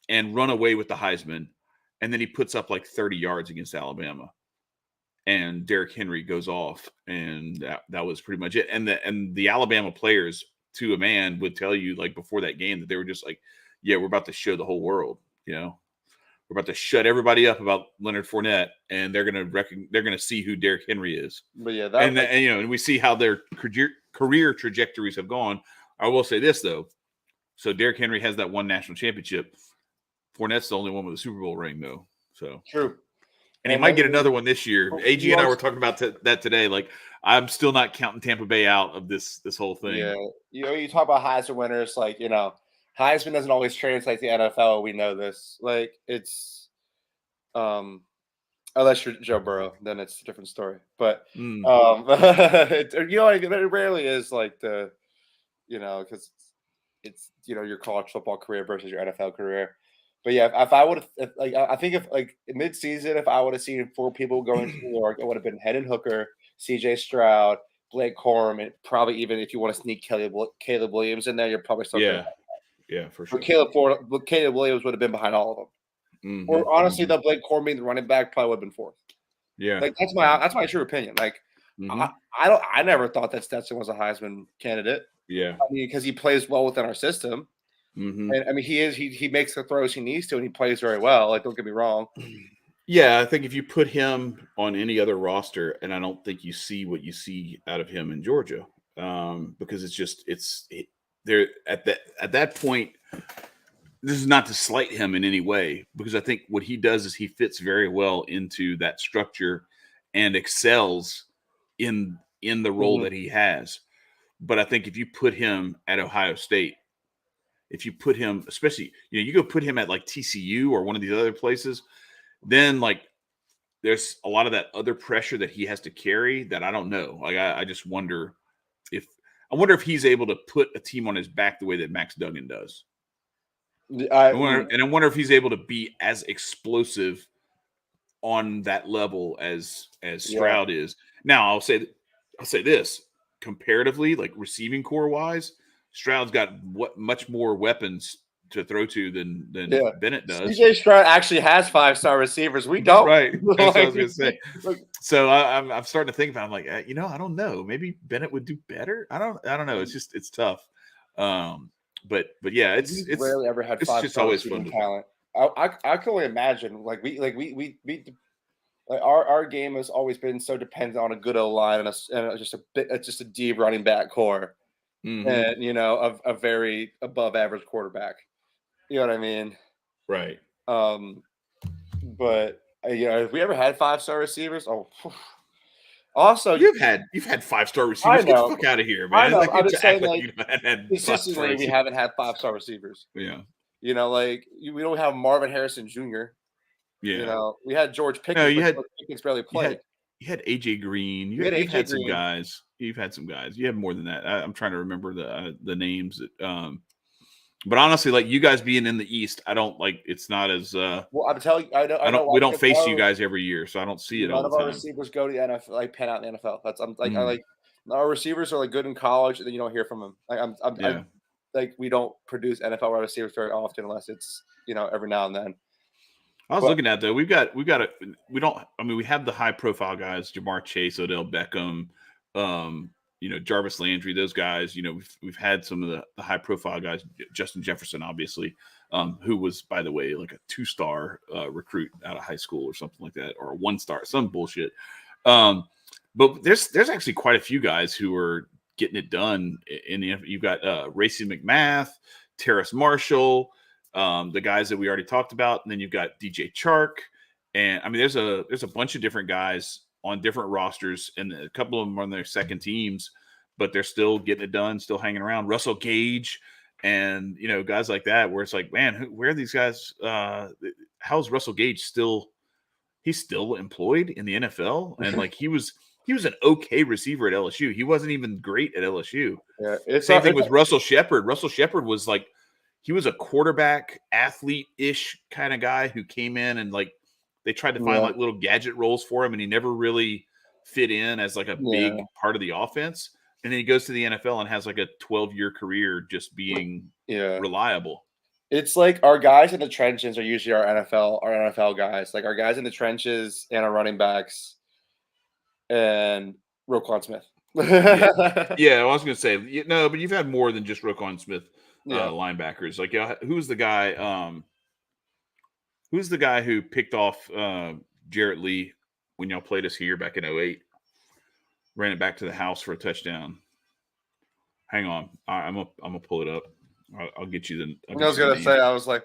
and run away with the Heisman. And then he puts up like 30 yards against Alabama. And Derrick Henry goes off, and that was pretty much it. And the Alabama players, to a man, would tell you like before that game that they were just like, "Yeah, we're about to show the whole world. We're about to shut everybody up about Leonard Fournette, and they're gonna see who Derrick Henry is." But yeah, and we see how their career trajectories have gone. I will say this though, so Derrick Henry has that one national championship. Fournette's the only one with a Super Bowl ring, though. So true. And he might get another one this year. AG and I were talking about that today. Like, I'm still not counting Tampa Bay out of this whole thing. Yeah, you talk about Heisman winners, like Heisman doesn't always translate to the NFL. We know this. Like it's, unless you're Joe Burrow, then it's a different story. But it rarely is like because it's your college football career versus your NFL career. But yeah, if I would have, I think if mid-season, if I would have seen 4 people going to New York, it would have been Hendon Hooker, C.J. Stroud, Blake Corum, and probably even if you want to sneak Caleb Williams in there, you're probably still going to for sure. But Caleb Williams would have been behind all of them. Or honestly, the Blake Corum being the running back probably would have been 4th. Yeah, like that's my true opinion. Like I never thought that Stetson was a Heisman candidate. Yeah, I mean, because he plays well within our system. And I mean, he makes the throws he needs to, and he plays very well. Like, don't get me wrong. Yeah, I think if you put him on any other roster, and I don't think you see what you see out of him in Georgia, because it's there at that point. This is not to slight him in any way, because I think what he does is he fits very well into that structure and excels in the role that he has. But I think if you put him at Ohio State, if you put him, especially, you go put him at like TCU or one of these other places, then like there's a lot of that other pressure that he has to carry that I don't know. Like I just wonder if he's able to put a team on his back the way that Max Duggan does. I wonder if he's able to be as explosive on that level as Stroud is. Now I'll say this comparatively, like receiving core wise, Stroud's got much more weapons to throw to than Bennett does. CJ Stroud actually has 5-star receivers. We don't. Right. That's what I was going to say. So I'm starting to think about. I'm like, I don't know. Maybe Bennett would do better. I don't know. It's tough. But yeah, it's rarely ever had 5-star always fun talent. I can only imagine. Our game has always been so dependent on a good O-line and just a deep running back core, and a very above average quarterback. You know what I mean? Right. But have we ever had 5-star receivers? Oh, also you've had 5-star receivers. Get the fuck out of here, man! I know. I'm just saying, consistently we haven't had 5-star receivers. Yeah. We don't have Marvin Harrison Jr. Yeah. We had George Pickens. No, Pickens barely played. You had AJ Green. You've had some guys. You've had some guys. You have more than that. I'm trying to remember the names. But honestly, like you guys being in the East, I don't like. It's not as. Well, I'm telling you, I don't. We don't face you guys every year, so I don't see it all the time. None of our receivers go to the NFL, like pan out in the NFL. That's our receivers are like good in college, and then you don't hear from them. We don't produce NFL wide receivers very often unless it's every now and then. I was looking at though. We have the high profile guys: Jamar Chase, Odell Beckham, Jarvis Landry. Those guys. We've had some of the high profile guys. Justin Jefferson, obviously, who was, by the way, like a 2-star recruit out of high school or something like that, or a 1-star, some bullshit. But there's actually quite a few guys who are getting it done. You've got Racey McMath, Terrace Marshall. The guys that we already talked about, and then you've got DJ Chark, and I mean, there's a bunch of different guys on different rosters, and a couple of them are on their second teams, but they're still getting it done, still hanging around. Russell Gage, and guys like that, where it's like, man, where are these guys? How's Russell Gage still? He's still employed in the NFL, and like he was an okay receiver at LSU. He wasn't even great at LSU. Yeah, same thing with Russell Shepard. Russell Shepard was like. He was a quarterback athlete-ish kind of guy who came in and like they tried to find like little gadget roles for him, and he never really fit in as like a big part of the offense. And then he goes to the NFL and has like a 12-year career just being reliable. It's like our guys in the trenches are usually our NFL guys. Like our guys in the trenches and our running backs and Roquan Smith. Yeah, I was going to say no, but you've had more than just Roquan Smith. Linebackers, like who's the guy? Who's the guy who picked off Jarrett Lee when y'all played us here back in 2008? Ran it back to the house for a touchdown. Hang on, I'm gonna pull it up. I'll get you the. I was gonna say, I was like,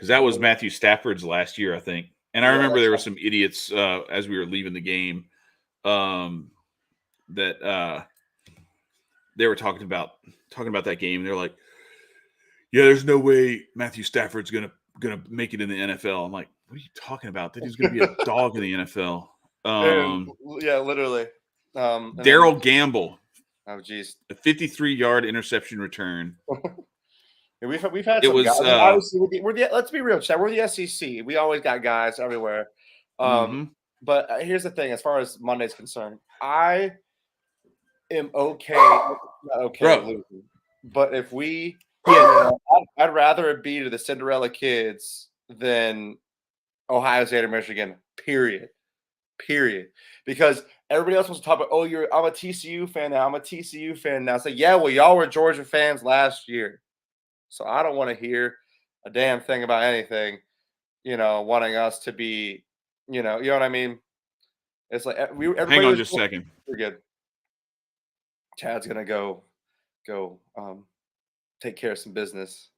because that was Matthew Stafford's last year, I think. And I remember there were some idiots as we were leaving the game that they were talking about that game. They're like, "Yeah, there's no way Matthew Stafford's gonna make it in the NFL." I'm like, "What are you talking about? That he's gonna be a dog in the NFL." Yeah, literally. Daryl Gamble. Oh, geez. A 53-yard interception return. We've had some guys. Obviously, let's be real, Chad. We're the SEC. We always got guys everywhere. But here's the thing: as far as Monday's concerned, I am not okay losing. But if we, I'd rather it be to the Cinderella kids than Ohio State or Michigan. Period. Because everybody else wants to talk about, I'm a TCU fan now. I'm a TCU fan now. It's like, yeah, well, y'all were Georgia fans last year. So I don't want to hear a damn thing about anything, wanting us to be, you know what I mean? It's like hang on just a second. We're good. Chad's gonna go take care of some business.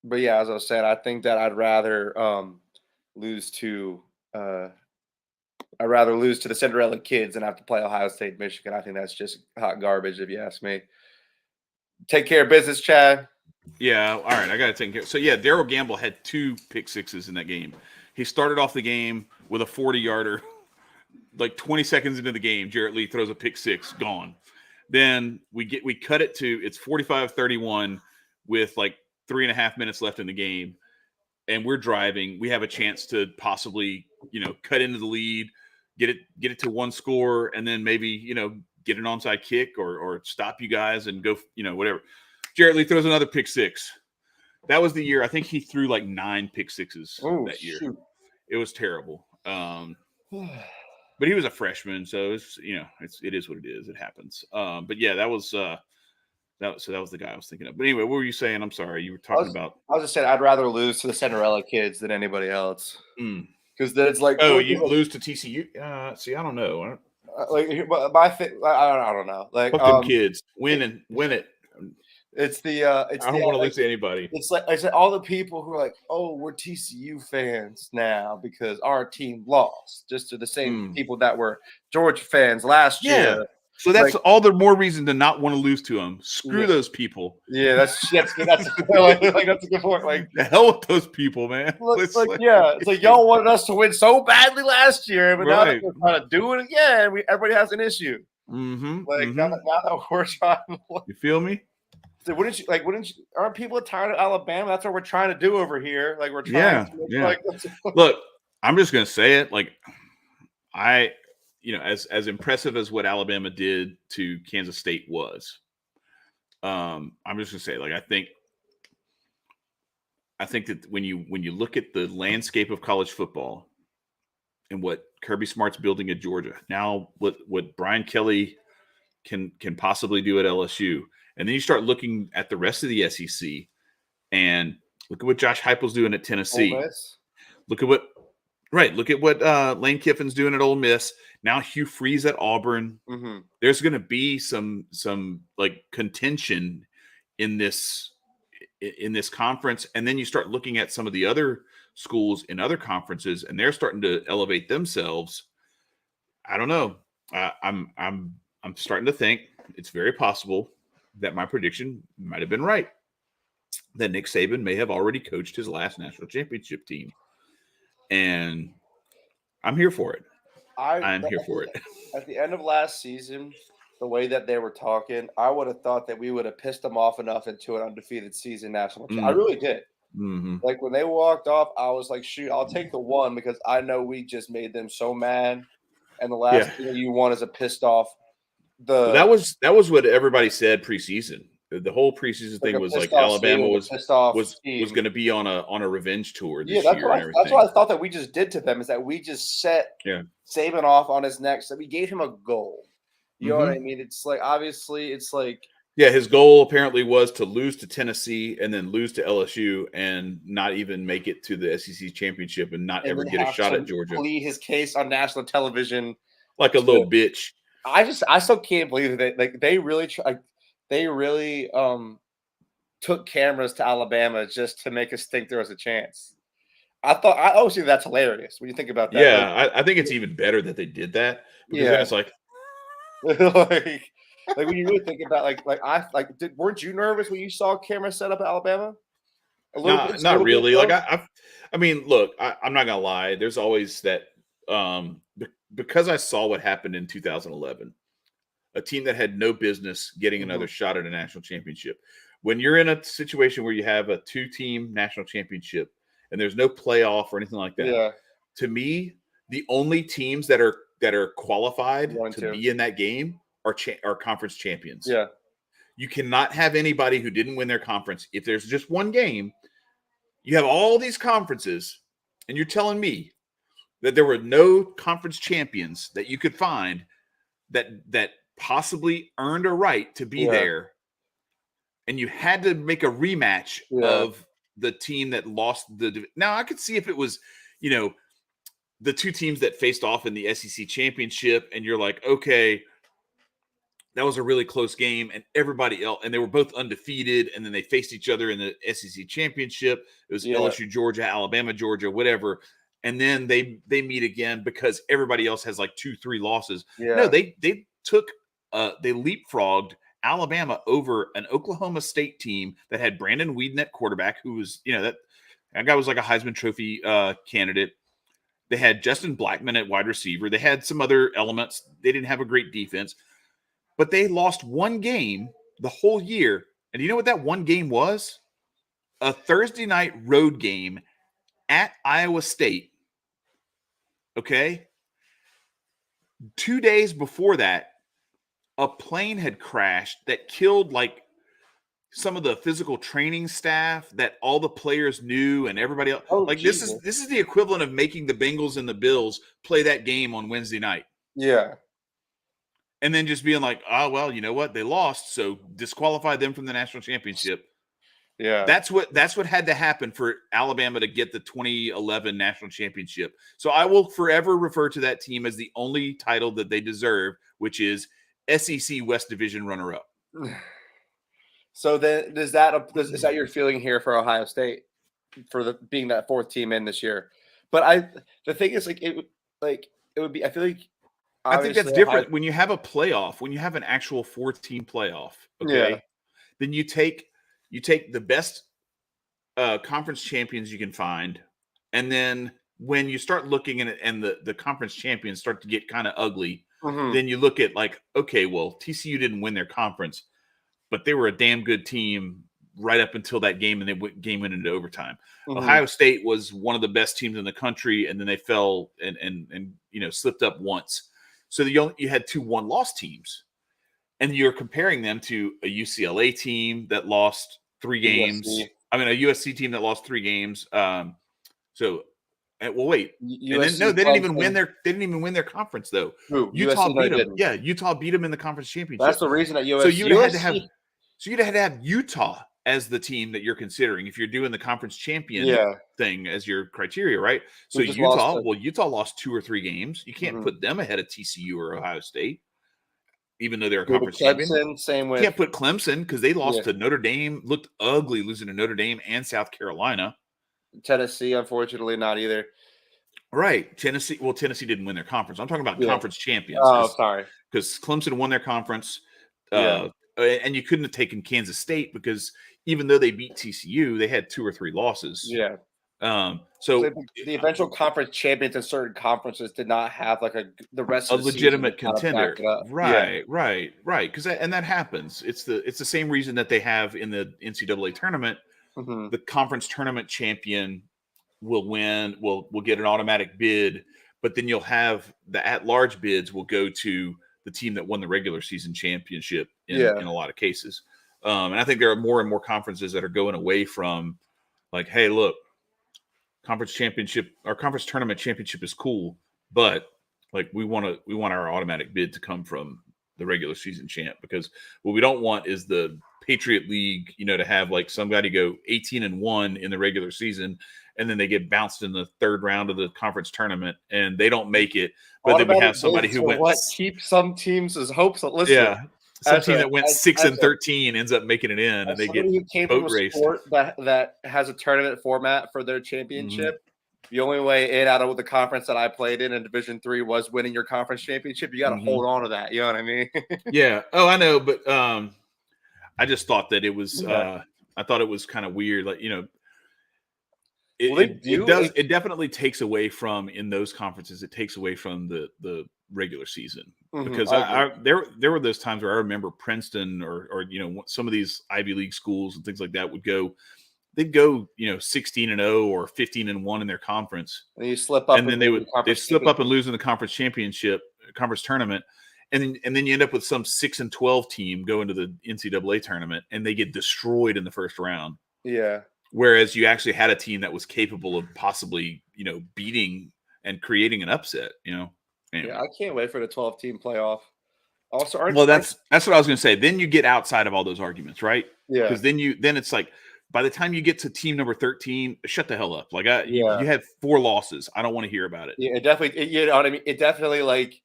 But yeah, as I was saying, I think that I'd rather lose to the Cinderella kids than have to play Ohio State, Michigan. I think that's just hot garbage, if you ask me. Take care of business, Chad. Yeah, all right, I got to take care. So yeah, Daryl Gamble had 2 pick sixes in that game. He started off the game with a 40-yarder. Like 20 seconds into the game, Jarrett Lee throws a pick six, gone. Then we cut it to it's 45-31 with like 3.5 minutes left in the game, and we're driving. We have a chance to possibly, cut into the lead, get it to 1 score, and then maybe, get an onside kick or stop you guys and go, whatever. Jarrett Lee throws another pick six. That was the year. I think he threw like 9 pick sixes that year. Shoot. It was terrible. But he was a freshman, so it's it is what it is. It happens. But yeah, that was the guy I was thinking of. But anyway, what were you saying? I'm sorry, you were talking about. I was just saying I'd rather lose to the Cinderella kids than anybody else. Because then it's like, you lose to TCU. See, I don't know. My thing, I don't know. Like, fuck them kids, win it. It's the I don't want to lose to anybody. It's like I said, all the people who are like, "Oh, we're TCU fans now because our team lost," just to the same people that were Georgia fans last year. So that's all the more reason to not want to lose to them. Screw those people. Yeah, that's good. That's a good point. Like, the hell with those people, man. It's like y'all wanted us to win so badly last year, but now that we're trying to do it again, everybody has an issue. Now that we're trying, you feel me? So wouldn't you? Aren't people tired of Alabama? That's what we're trying to do over here. Like, we're trying. Look, I'm just gonna say it. Like, as impressive as what Alabama did to Kansas State was, I'm just gonna say, like, I think that when you look at the landscape of college football and what Kirby Smart's building at Georgia, now what Brian Kelly can possibly do at LSU. And then you start looking at the rest of the SEC and look at what Josh Heupel's doing at Tennessee. Look at what Lane Kiffin's doing at Ole Miss. Now Hugh Freeze at Auburn. There's going to be some like contention in this conference. And then you start looking at some of the other schools in other conferences, and they're starting to elevate themselves. I don't know. I'm starting to think it's very possible that my prediction might have been right, that Nick Saban may have already coached his last national championship team. And I'm here for it. I'm here for it. At the end of last season, the way that they were talking, I would have thought that we would have pissed them off enough into an undefeated season national championship. I really did. Like, when they walked off, I was like, shoot, I'll take the 1 because I know we just made them so mad. And the last thing you want is a pissed off. That was what everybody said preseason. The whole preseason thing was like Alabama was going to be on a revenge tour this year. That's what I thought that we just did to them, is that we just set Saban off on his neck. So we gave him a goal. You know what I mean? It's like, obviously, it's like, his goal apparently was to lose to Tennessee and then lose to LSU and not even make it to the SEC championship and not ever get a shot at Georgia. Plead his case on national television like a little bitch. I still can't believe that. Like, they really took cameras to Alabama just to make us think there was a chance. I always think that's hilarious when you think about that. Yeah, I think it's even better that they did that because then it's like, like when you really think about weren't you nervous when you saw cameras set up at Alabama? A little bit, not really. bit, Like I mean, look, I'm not gonna lie. There's always that because I saw what happened in 2011, a team that had no business getting another shot at a national championship. When you're in a situation where you have a 2-team national championship and there's no playoff or anything like that, to me, the only teams that are qualified to be in that game are conference champions. Yeah. You cannot have anybody who didn't win their conference. If there's just one game, you have all these conferences, and you're telling me that there were no conference champions that you could find that possibly earned a right to be there, and you had to make a rematch of the team that lost the. Now, I could see if it was, the 2 teams that faced off in the SEC championship, and you're like, okay, that was a really close game, and everybody else, and they were both undefeated, and then they faced each other in the SEC championship. It was LSU, Georgia, Alabama, Georgia, whatever, and then they meet again because everybody else has like 2-3 losses. No, they leapfrogged Alabama over an Oklahoma State team that had Brandon Weeden at quarterback, who was, that guy was like a Heisman Trophy candidate. They had Justin Blackmon at wide receiver. They had some other elements. They didn't have a great defense. But they lost one game the whole year. And you know what that one game was? A Thursday night road game at Iowa State. Okay? 2 days before that, a plane had crashed that killed like some of the physical training staff that all the players knew and everybody else. This is the equivalent of making the Bengals and the Bills play that game on Wednesday night. Yeah. And then just being like, oh, well, you know what? They lost, so disqualify them from the national championship. Yeah. That's what had to happen for Alabama to get the 2011 national championship. So I will forever refer to that team as the only title that they deserve, which is SEC West Division runner-up. So then is that your feeling here for Ohio State for being that 4th team in this year? But the thing is it would be, I feel like, I think that's different when you have a playoff, when you have an actual 4-team playoff. Okay, then you take the best conference champions you can find, and then when you start looking at it and the conference champions start to get kind of ugly, then you look at like, okay, well, TCU didn't win their conference, but they were a damn good team right up until that game, and they went into overtime. Ohio State was one of the best teams in the country, and then they fell and slipped up once. So you had 2 1-loss teams, and you're comparing them to a UCLA team that lost 3 games. USC. I mean, a USC team that lost 3 games. Wait. USC, and then, no, they didn't even win their. They didn't even win their conference though. Who? Utah USC, beat them. didn't. Yeah, Utah beat them in the conference championship. That's the reason that USC. So you'd have to have Utah as the team that you're considering if you're doing the conference champion thing as your criteria, right? So Utah lost 2 or 3 games. You can't put them ahead of TCU or Ohio State, even though they're a conference champion. Same way. You can't put Clemson because they lost to Notre Dame, looked ugly losing to Notre Dame and South Carolina. Tennessee, unfortunately, not either. Right. Tennessee didn't win their conference. I'm talking about conference champions. Oh, sorry. Because Clemson won their conference. And you couldn't have taken Kansas State because even though they beat TCU, they had 2 or 3 losses. Yeah. So the eventual conference champions in certain conferences did not have the rest of a legitimate contender. Right. Because that happens. It's the same reason that they have in the NCAA tournament. The conference tournament champion will win. Will get an automatic bid, but then you'll have the at-large bids will go to the team that won the regular season championship in a lot of cases. And I think there are more and more conferences that are going away from like, hey, look, conference championship, our conference tournament championship is cool, but like we want our automatic bid to come from the regular season champ, because what we don't want is the Patriot League, to have like somebody go 18-1 in the regular season and then they get bounced in the 3rd round of the conference tournament and they don't make it. But then we have somebody who went. What keeps some teams' hopes? Listen. Yeah. some team that went 6-13 ends up making it in, and they get who came boat from a raced. sport that has a tournament format for their championship. The only way in out of the conference that I played in Division III was winning your conference championship. You got to hold on to that. You know what I mean? Yeah. Oh, I know, but I just thought that it was. I thought it was kind of weird. Like, it definitely takes away from, in those conferences, it takes away from the regular season, because there were those times where I remember Princeton or some of these Ivy League schools and things like that they'd go 16-0 or 15-1 in their conference, and you slip up, and then they'd slip up and lose in the conference tournament, and then you end up with some 6-12 team go into the NCAA tournament and they get destroyed in the first round. Yeah. Whereas you actually had a team that was capable of possibly, beating and creating an upset, Anyway. Yeah, I can't wait for the 12-team playoff. Also, that's what I was going to say. Then you get outside of all those arguments, right? Yeah. Because then it's like, by the time you get to team number 13, shut the hell up. Like, you had 4 losses. I don't want to hear about it. Yeah, it definitely. You know what I mean? It definitely, like,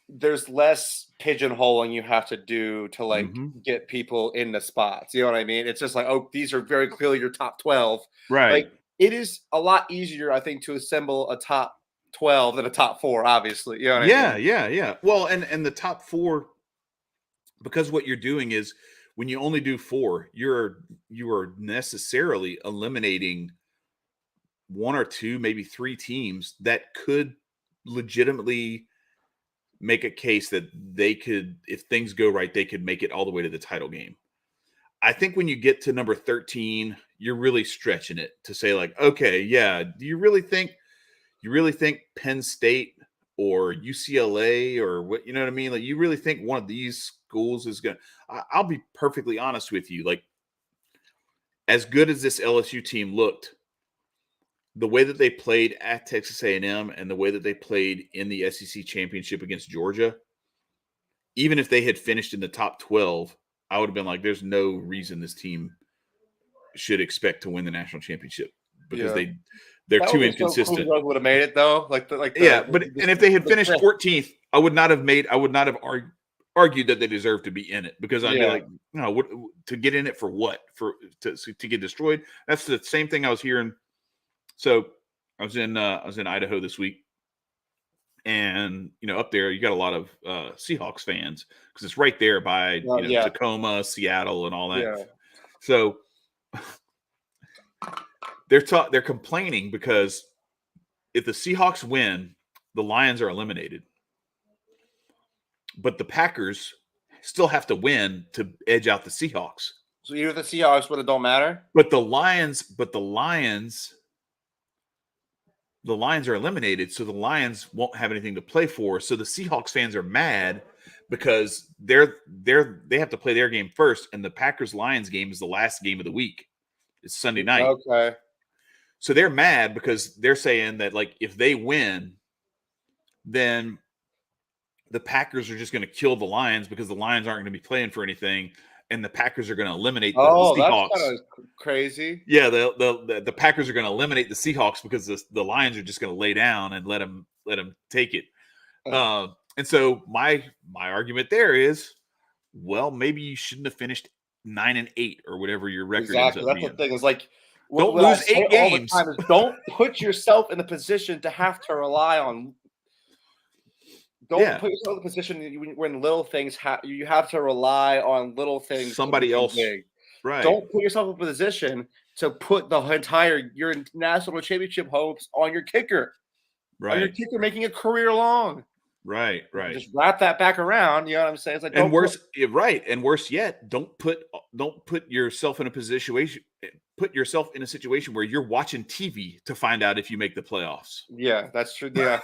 there's less pigeonholing you have to do to get people in the spots. You know what I mean? It's just like, oh, these are very clearly your top 12. Right. Like, it is a lot easier, I think, to assemble a top 12 than a top 4, obviously. You know what I mean? Yeah. Well, and the top 4, because what you're doing is, when you only do 4, you are necessarily eliminating 1 or 2, maybe 3 teams that could legitimately make a case that they could, if things go right, they could make it all the way to the title game. I think when you get to number 13, you're really stretching it to say, like, okay, yeah, do you really think Penn State or UCLA or what, you know what I mean? Like, you really think one of these schools is going to, I'll be perfectly honest with you. Like, as good as this LSU team looked, the way that they played at Texas A&M and the way that they played in the SEC championship against Georgia, even if they had finished in the top 12, I would have been like, there's no reason this team should expect to win the national championship, because they're too inconsistent. So would have made it though, but if they had finished 14th, I would not have argued that they deserved to be in it, because I'd be like, no, to get in it for what? To get destroyed? That's the same thing I was hearing. So I was in Idaho this week, and up there you got a lot of Seahawks fans, because it's right there by Tacoma, Seattle, and all that. Yeah. So they're complaining because if the Seahawks win, the Lions are eliminated, but the Packers still have to win to edge out the Seahawks. So even if the Seahawks win, it don't matter. But the Lions are eliminated, so the Lions won't have anything to play for. So the Seahawks fans are mad because they have to play their game first, and the Packers-Lions game is the last game of the week. It's Sunday night. Okay. So they're mad because they're saying that, like, if they win, then the Packers are just going to kill the Lions, because the Lions aren't going to be playing for anything, and the Packers are going to eliminate the Seahawks. That's kind of crazy. Yeah, the Packers are going to eliminate the Seahawks because the Lions are just going to lay down and let them take it. And so my argument there is, well, maybe you shouldn't have finished 9-8 or whatever your record ends up being. That's the thing. Is like, don't lose 8 games. All the time is, don't put yourself in the position to have to rely on. Don't put yourself in the position when little things you have to rely on little things. Somebody else, big. Right? Don't put yourself in a position to put your national championship hopes on your kicker. Right. On your kicker making a career long. Right. Just wrap that back around. You know what I'm saying? It's like, and worse yet, don't put yourself in a position. Put yourself in a situation where you're watching TV to find out if you make the playoffs. Yeah, that's true. Yeah.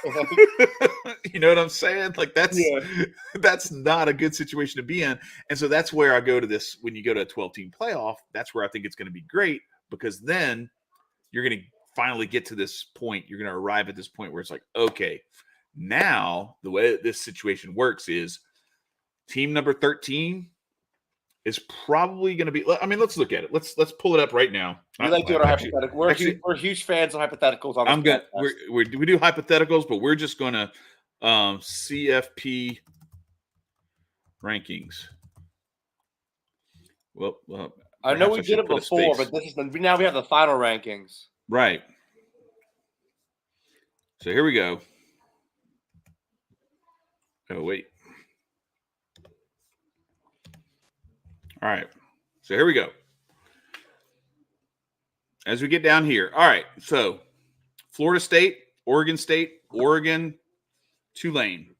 You know what I'm saying? Like, that's not a good situation to be in. And so that's where I go to this. When you go to a 12-team playoff, that's where I think it's going to be great, because then you're going to finally get to this point. You're going to arrive at this point where it's like, okay, now the way this situation works is team number 13 is probably going to be. I mean, let's look at it. Let's pull it up right now. We like doing hypotheticals. We're huge fans of hypotheticals. I'm good. We do hypotheticals, but we're just going to CFP rankings. Well, I know we did it before, but this is now we have the final rankings. Right. So here we go. Oh, wait. All right. So here we go. As we get down here. All right. So Florida State, Oregon, Tulane.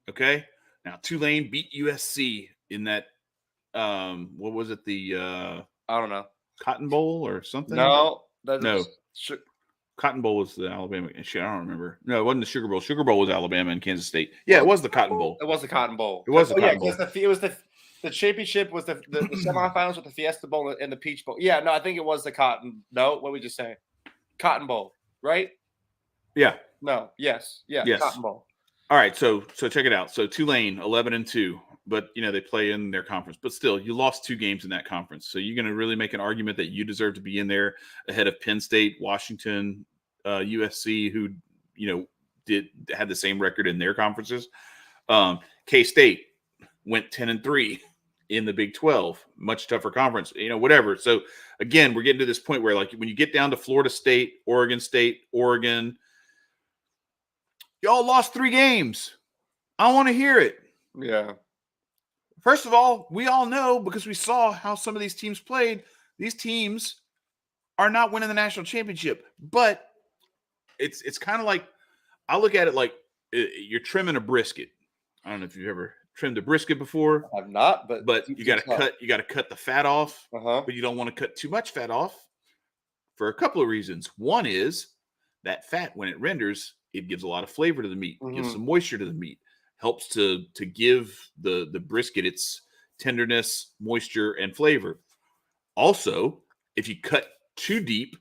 Okay. Now Tulane beat USC in that what was it? The I don't know. Cotton Bowl or something? No. Cotton Bowl was the Alabama. Shit, I don't remember. No, it wasn't the Sugar Bowl. Sugar Bowl was Alabama and Kansas State. Yeah, it was the Cotton Bowl. It was the Cotton Bowl. It was the Cotton Bowl. It was the championship was the semifinals with the Fiesta Bowl and the Peach Bowl. Yeah, no, I think it was the Cotton. No, what did we just say? Cotton Bowl, right? Yeah. No. Yes. Yeah. Yes. Cotton Bowl. All right. So check it out. So Tulane 11-2, but they play in their conference. But still, you lost 2 games in that conference. So you're going to really make an argument that you deserve to be in there ahead of Penn State, Washington, USC, who had the same record in their conferences. K-State went 10-3 in the Big 12, much tougher conference, whatever. So again, we're getting to this point where, like, when you get down to Florida State, Oregon, y'all lost 3 games. I want to hear it. Yeah. First of all, we all know, because we saw how some of these teams played, these teams are not winning the national championship. But it's kind of like, I look at it like you're trimming a brisket. I don't know if you've ever trimmed a brisket before. I've not, but you got to cut the fat off, but you don't want to cut too much fat off for a couple of reasons. One is that fat, when it renders, it gives a lot of flavor to the meat, gives some moisture to the meat, helps to give the brisket its tenderness, moisture, and flavor. Also, if you cut too deep,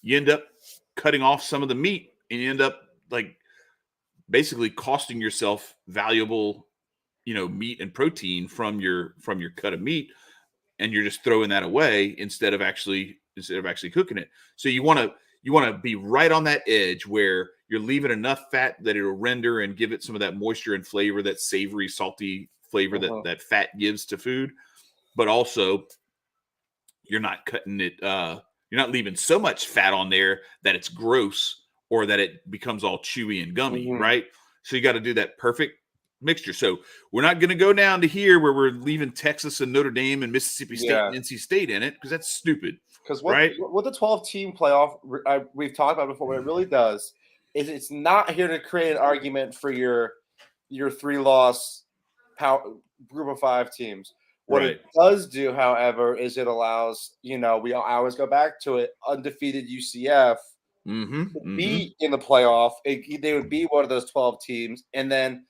you end up cutting off some of the meat, and you end up like basically costing yourself valuable, meat and protein from your cut of meat, and you're just throwing that away instead of actually cooking it. So you want to be right on that edge where you're leaving enough fat that it'll render and give it some of that moisture and flavor, that savory, salty flavor that fat gives to food. But also, you're not cutting it. You're not leaving so much fat on there that it's gross or that it becomes all chewy and gummy, right? So you got to do that perfect mixture. So we're not going to go down to here where we're leaving Texas and Notre Dame and Mississippi State and NC State in it, because that's stupid. Because what the 12-team playoff we've talked about before, what it really does is it's not here to create an argument for your 3-loss group of 5 teams. What it does do, however, is it allows, I always go back to it, undefeated UCF to be in the playoff. They would be one of those 12 teams. And then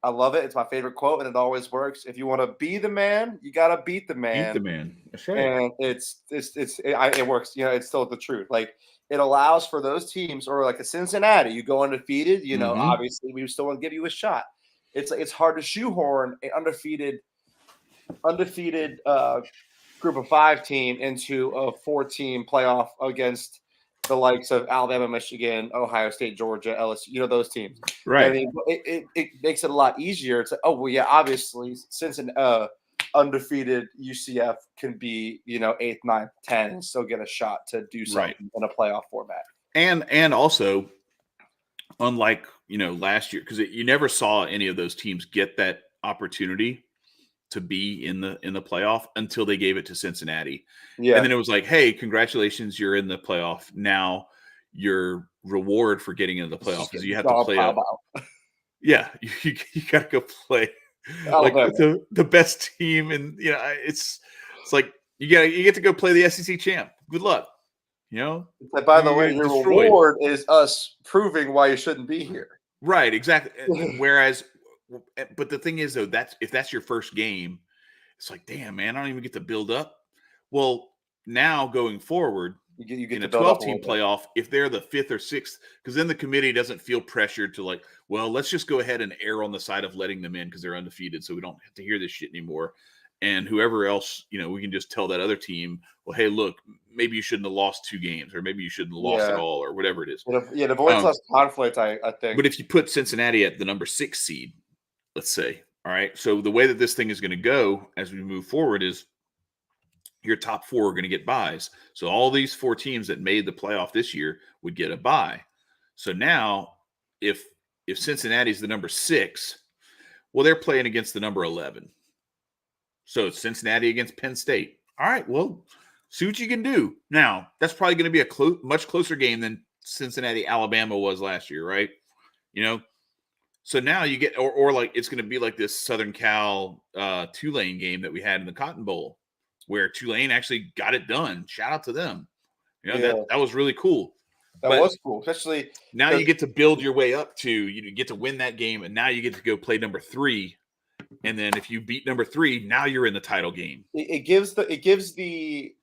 I love it. It's my favorite quote, and it always works. If you want to be the man, you got to beat the man. Beat the man. That's right. And it works. It's still the truth. Like, it allows for those teams, or like a Cincinnati, you go undefeated, obviously we still want to give you a shot. It's hard to shoehorn an undefeated group of 5 team into a 4-team playoff against the likes of Alabama, Michigan, Ohio State, Georgia, LSU, those teams. Right. I mean, it makes it a lot easier to, obviously, since an undefeated UCF can be, 8th, 9th, 10, and still get a shot to do something in a playoff format. And also, unlike, last year, because you never saw any of those teams get that opportunity to be in the playoff until they gave it to Cincinnati. Yeah. And then it was like, hey, congratulations, you're in the playoff. Now your reward for getting into the playoff is you have to play you got to go play like the best team. And it's like you get to go play the SEC champ. Good luck. But by the way, your reward is us proving why you shouldn't be here. Right, exactly. Whereas, but the thing is, though, if that's your first game, it's like, damn, man, I don't even get to build up. Well, now going forward, you get in a 12-team playoff, if they're the 5th or 6th, because then the committee doesn't feel pressured to like, well, let's just go ahead and err on the side of letting them in because they're undefeated, so we don't have to hear this shit anymore. And whoever else, we can just tell that other team, well, hey, look, maybe you shouldn't have lost 2 games, or maybe you shouldn't have lost at all, or whatever it is. It avoids less conflict, I think. But if you put Cincinnati at the number 6 seed, let's say, All right. So the way that this thing is going to go as we move forward is your top 4 are going to get buys. So all these 4 teams that made the playoff this year would get a bye. So now if Cincinnati's the number 6, well, they're playing against the number 11. So it's Cincinnati against Penn State. All right, well, see what you can do. Now, that's probably going to be a much closer game than Cincinnati, Alabama was last year, right? So now you get, or like it's going to be like this Southern Cal Tulane game that we had in the Cotton Bowl, where Tulane actually got it done. Shout out to them. That was really cool. That was cool, especially now you get to build your way up to you get to win that game, and now you get to go play number 3. And then if you beat number 3, now you're in the title game. It gives the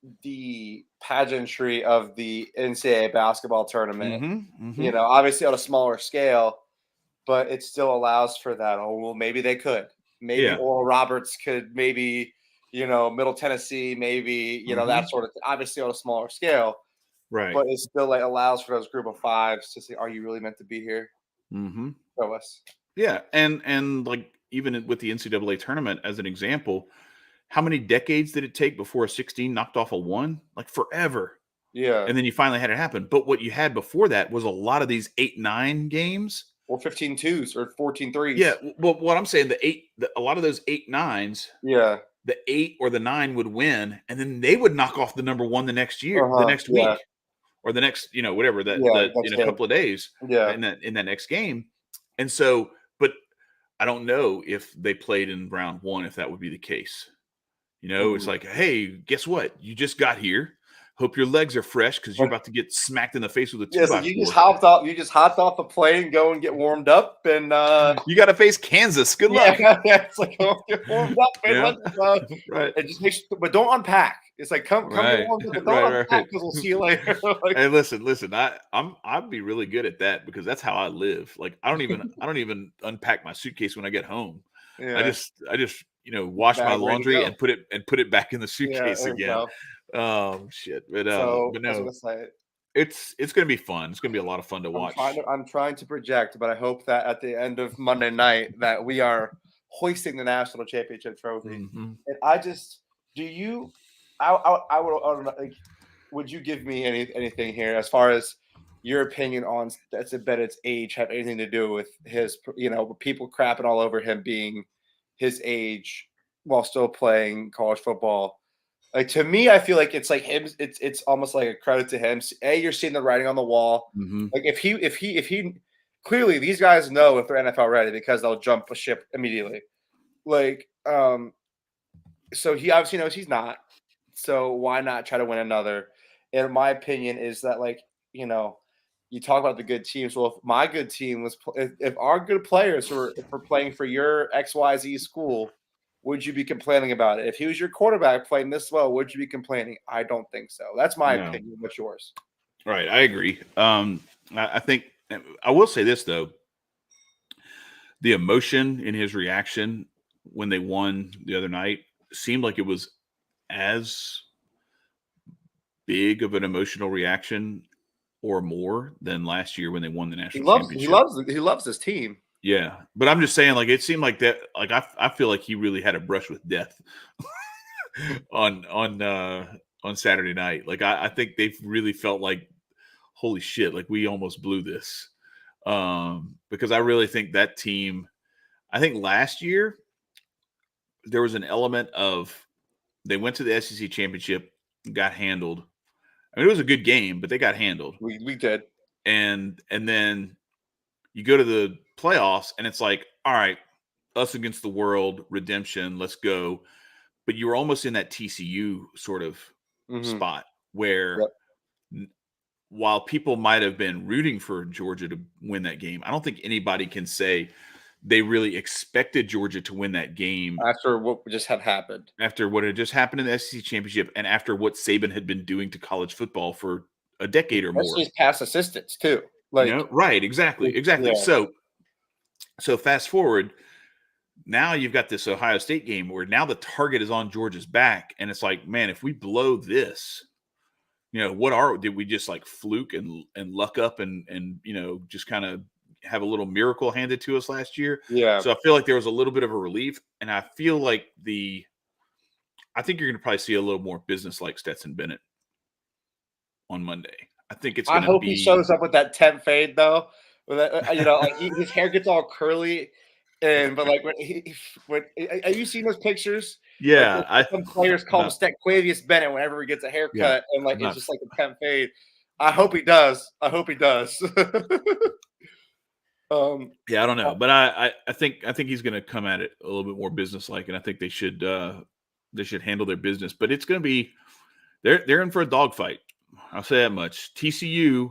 pageantry of the NCAA basketball tournament. Obviously on a smaller scale, but it still allows for that. Oh, well, maybe they could. Maybe Oral Roberts could. Maybe Middle Tennessee. Maybe that sort of. Obviously on a smaller scale, right? But it still like allows for those group of 5s to say, "Are you really meant to be here?" Show us. Yeah, and like. Even with the NCAA tournament, as an example, how many decades did it take before a 16 knocked off a 1? Like forever. Yeah. And then you finally had it happen. But what you had before that was a lot of these 8-9 games. Or 15-2s or 14-3s. Yeah. Well, what I'm saying, a lot of those 8-9s, the 8 or the 9 would win, and then they would knock off the number 1 the next year, the next week, or the next, whatever, that in a couple of days in that next game. And so, but I don't know if they played in round 1, if that would be the case. It's like, hey, guess what? You just got here. Hope your legs are fresh because you're about to get smacked in the face with a 2x4. So you just hopped off the plane, go and get warmed up, and you got to face Kansas. Good luck. It's like, go get warmed up, and right. And just but don't unpack. It's like come get warmed up, but don't unpack because we'll see you later. Hey, listen. I'd be really good at that because that's how I live. Like I don't even unpack my suitcase when I get home. Yeah. I just wash my laundry and put it back in the suitcase again. Shit. But no, it's going to be fun. It's going to be a lot of fun to watch. I'm trying to project, but I hope that at the end of Monday night that we are hoisting the national championship trophy. And would you give me anything here as far as your opinion on Stetson Bennett's age have anything to do with his, people crapping all over him being his age while still playing college football? Like, to me, I feel like it's like him. It's almost like a credit to him. You're seeing the writing on the wall. Like if he clearly these guys know if they're NFL ready because they'll jump a ship immediately. Like, so he obviously knows he's not. So why not try to win another? And my opinion is that, like, you talk about the good teams. Well, if my good team was, if our good players were playing for your XYZ school, would you be complaining about it? If he was your quarterback playing this well, would you be complaining? I don't think so. That's my opinion. What's yours? Right. I agree. I think I will say this, though. The emotion in his reaction when they won the other night seemed like it was as big of an emotional reaction or more than last year when they won the national championship. He loves his team. Yeah, but I'm just saying, like, it seemed like that. Like, I feel like he really had a brush with death on Saturday night. Like, I think they really felt like, holy shit, like we almost blew this. Because I really think that team. I think last year there was an element of they went to the SEC championship, got handled. I mean, it was a good game, but they got handled. We did, and then you go to the playoffs and it's like, all right, us against the world, redemption, let's go. But you were almost in that TCU sort of spot where while people might have been rooting for Georgia to win that game, I don't think anybody can say they really expected Georgia to win that game after what just had happened. After what had just happened in the SEC championship and after what Saban had been doing to college football for a decade or more. That's his past assistants too. Like, right, exactly. Yeah. So fast forward, now you've got this Ohio State game where now the target is on Georgia's back, and it's like, man, if we blow this, did we just like fluke and luck up and just kind of have a little miracle handed to us last year. Yeah. So I feel like there was a little bit of a relief, and I feel like I think you're going to probably see a little more business-like Stetson Bennett on Monday. I think it's going to be. I hope he shows up with that temp fade though. With that, like his hair gets all curly, but like when have you seen those pictures? Yeah, like, some players call him Stequavius Bennett whenever he gets a haircut, and like it's just like a temp fade. I hope he does. Yeah, I don't know, but I think he's going to come at it a little bit more business-like, and I think they should handle their business. But it's going to be they're in for a dogfight. I'll say that much. TCU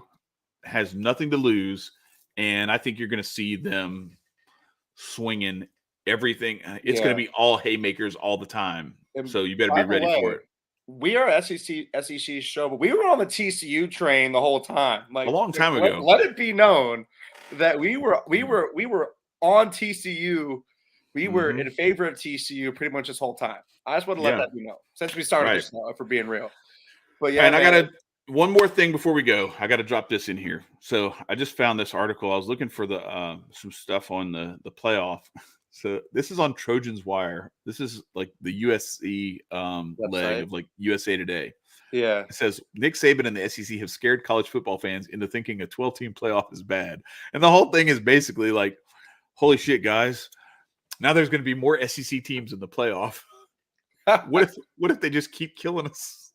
has nothing to lose, and I think you're going to see them swinging everything. It's going to be all haymakers all the time, so you better be ready for it. We are SEC show, but we were on the TCU train the whole time. Like a long time ago. Let it be known that we were on TCU. We were in favor of TCU pretty much this whole time. I just want to let that be known since we started this show, for being real. But yeah, and I got one more thing before we go. I got to drop this in here. So I just found this article. I was looking for some stuff on the playoff. So this is on Trojan's Wire. This is like the USC leg of like USA Today. Yeah. It says Nick Saban and the SEC have scared college football fans into thinking a 12-team playoff is bad. And the whole thing is basically like, holy shit, guys. Now there's going to be more SEC teams in the playoff. What if they just keep killing us?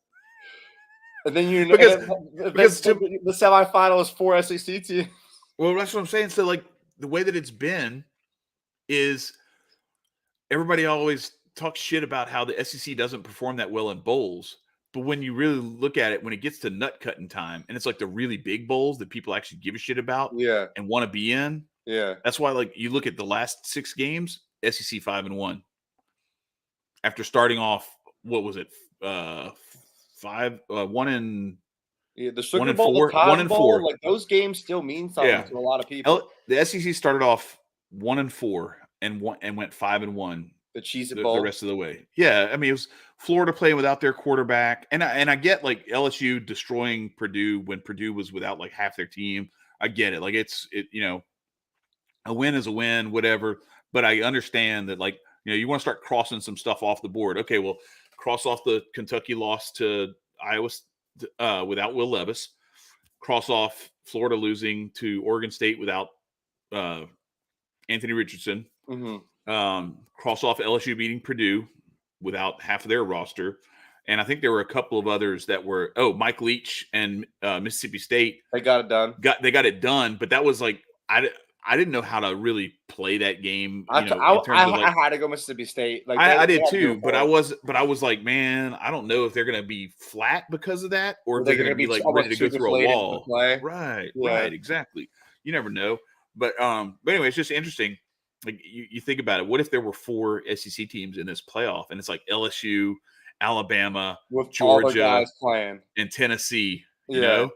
And then because the semifinal is 4 SEC teams. Well, that's what I'm saying. So like the way that it's been is everybody always talks shit about how the SEC doesn't perform that well in bowls. But when you really look at it, when it gets to nut cutting time, and it's like the really big bowls that people actually give a shit about and want to be in. Yeah. That's why, like, you look at the last 6 games, SEC 5-1. After starting off, what was it? 1 and the Sugar Bowl, 4, the Cotton 1 and 4. Bowl, like those games still mean something to a lot of people. The SEC started off 1 and 4 and went 5-1. The Cheez-It Bowl the rest of the way. Yeah, I mean, it was Florida playing without their quarterback, and I get like LSU destroying Purdue when Purdue was without like half their team. I get it. Like it's a win is a win, whatever. But I understand that, like, you want to start crossing some stuff off the board. Okay, well, cross off the Kentucky loss to Iowa without Will Levis. Cross off Florida losing to Oregon State without Anthony Richardson. Mm-hmm. Cross off LSU beating Purdue without half of their roster. And I think there were a couple of others that were, Mike Leach and Mississippi State. They got it done. They got it done, but that was like, I didn't know how to really play that game. I had to go Mississippi State. Like I did too, but I was like, man, I don't know if they're going to be flat because of that, or if they're going to be like ready to go through a wall. Right, exactly. You never know. But anyway, it's just interesting. Like you think about it. What if there were 4 SEC teams in this playoff, and it's like LSU, Alabama, with Georgia, all their guys playing, and Tennessee? You yeah. know,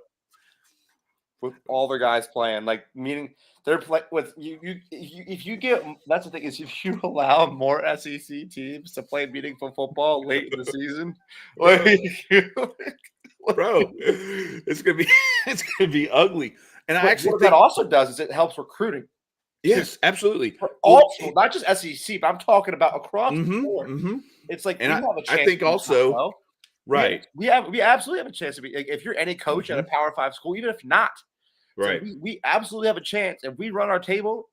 with all their guys playing, like meaning they're play with you. If you get, that's the thing, is if you allow more SEC teams to play meaningful football late in the season, bro, it's gonna be ugly. And I actually what that also does is it helps recruiting. Yes, absolutely. Also, not just SEC, but I'm talking about across the board. Mm-hmm. It's like, and I think also, right? We absolutely have a chance to be. Like, if you're any coach at a Power 5 school, even if not, right? So we absolutely have a chance. If we run our table,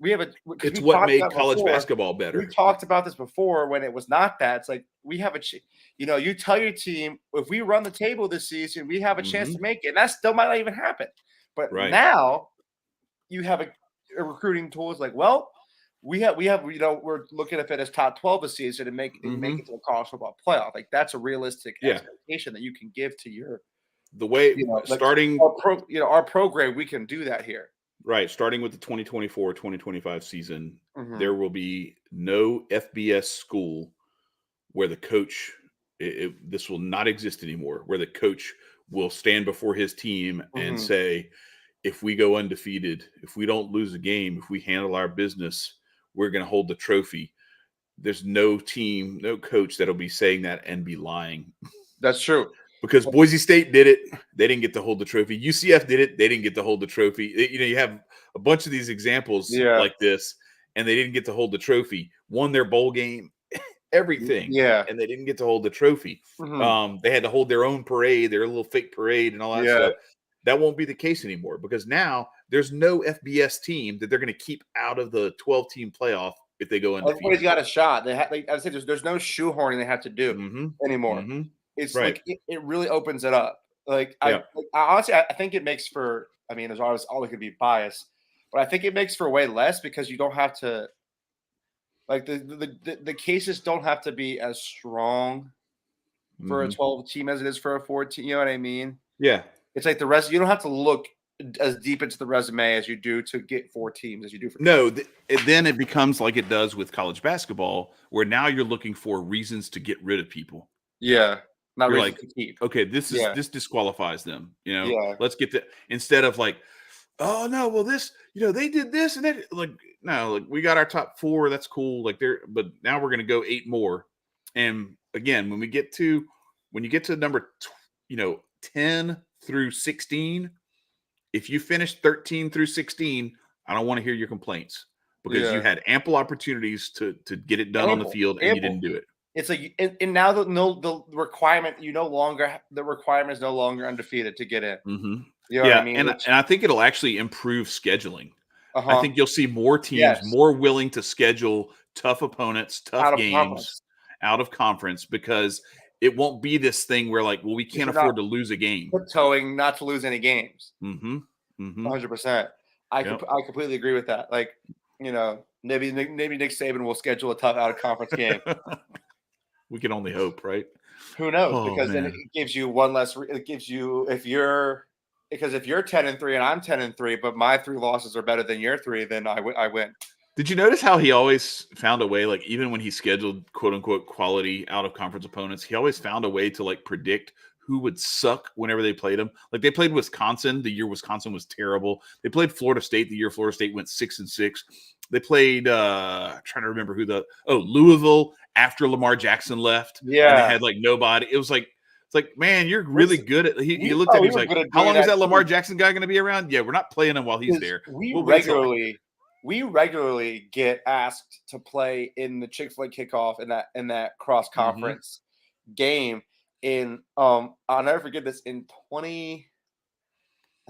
we have a. It's what made college basketball better. We talked about this before when it was not that. It's like we have a. You tell your team, if we run the table this season, we have a chance to make it, and that still might not even happen. But now you have a recruiting tools like, well, we have we're looking at it as top 12 this season and make it to a college football playoff. Like that's a realistic expectation that you can give to starting our program. We can do that here, right? Starting with the 2024-2025 season, there will be no FBS school where the coach this will not exist anymore, where the coach will stand before his team and say, if we go undefeated, if we don't lose a game, if we handle our business, we're going to hold the trophy. There's no team, no coach that'll be saying that and be lying. That's true. Because Boise State did it. They didn't get to hold the trophy. UCF did it. They didn't get to hold the trophy. You have a bunch of these examples like this, and they didn't get to hold the trophy. Won their bowl game, everything. Yeah. And they didn't get to hold the trophy. Mm-hmm. They had to hold their own parade, their little fake parade and all that stuff. That won't be the case anymore because now there's no FBS team that they're going to keep out of the 12-team playoff if they go undefeated. Everybody's got a shot. They have, like I said, there's no shoehorning they have to do anymore. It's right. like it really opens it up. Like I honestly, I think it makes for. I mean, there's always could be bias, but I think it makes for way less because you don't have to. Like the cases don't have to be as strong for a 12 team as it is for a 14. You know what I mean? Yeah. It's like the rest. You don't have to look as deep into the resume as you do to get 4 teams as you do for. No, then it becomes like it does with college basketball, where now you're looking for reasons to get rid of people. Yeah. Not you're like, okay, this disqualifies them. You know, let's get that instead of like, oh no, well this, they did this and that. Like, no, like we got our top 4. That's cool. Like but now we're gonna go 8 more. And again, when you get to number, 10 through 16, if you finish 13 through 16, I don't want to hear your complaints because you had ample opportunities to get it done on the field and you didn't do it. It's like, and now the requirement, the requirement is no longer undefeated to get in. You know what I mean? And I think it'll actually improve scheduling. I think you'll see more teams more willing to schedule tough opponents, tough games out of conference because it won't be this thing where like, well, we can't afford to lose a game. Tiptoeing not to lose any games. 100%. I completely agree with that. Like, maybe Nick Saban will schedule a tough out of conference game. We can only hope, right? Who knows? Because then it gives you one less. It gives you if you're 10-3 and I'm 10-3, but my 3 losses are better than your 3, then I win. Did you notice how he always found a way? Like even when he scheduled quote unquote quality out of conference opponents, he always found a way to like predict who would suck whenever they played them. Like they played Wisconsin the year Wisconsin was terrible. They played Florida State the year Florida State went 6-6. They played trying to remember who Louisville after Lamar Jackson left. Yeah. And they had like nobody. It's like, man, you're really good at he looked at me, he's like, how long is that Lamar Jackson guy going to be around? Yeah, we're not playing him while he's there. We regularly get asked to play in the Chick-fil-A kickoff in that cross conference game. In I'll never forget this in I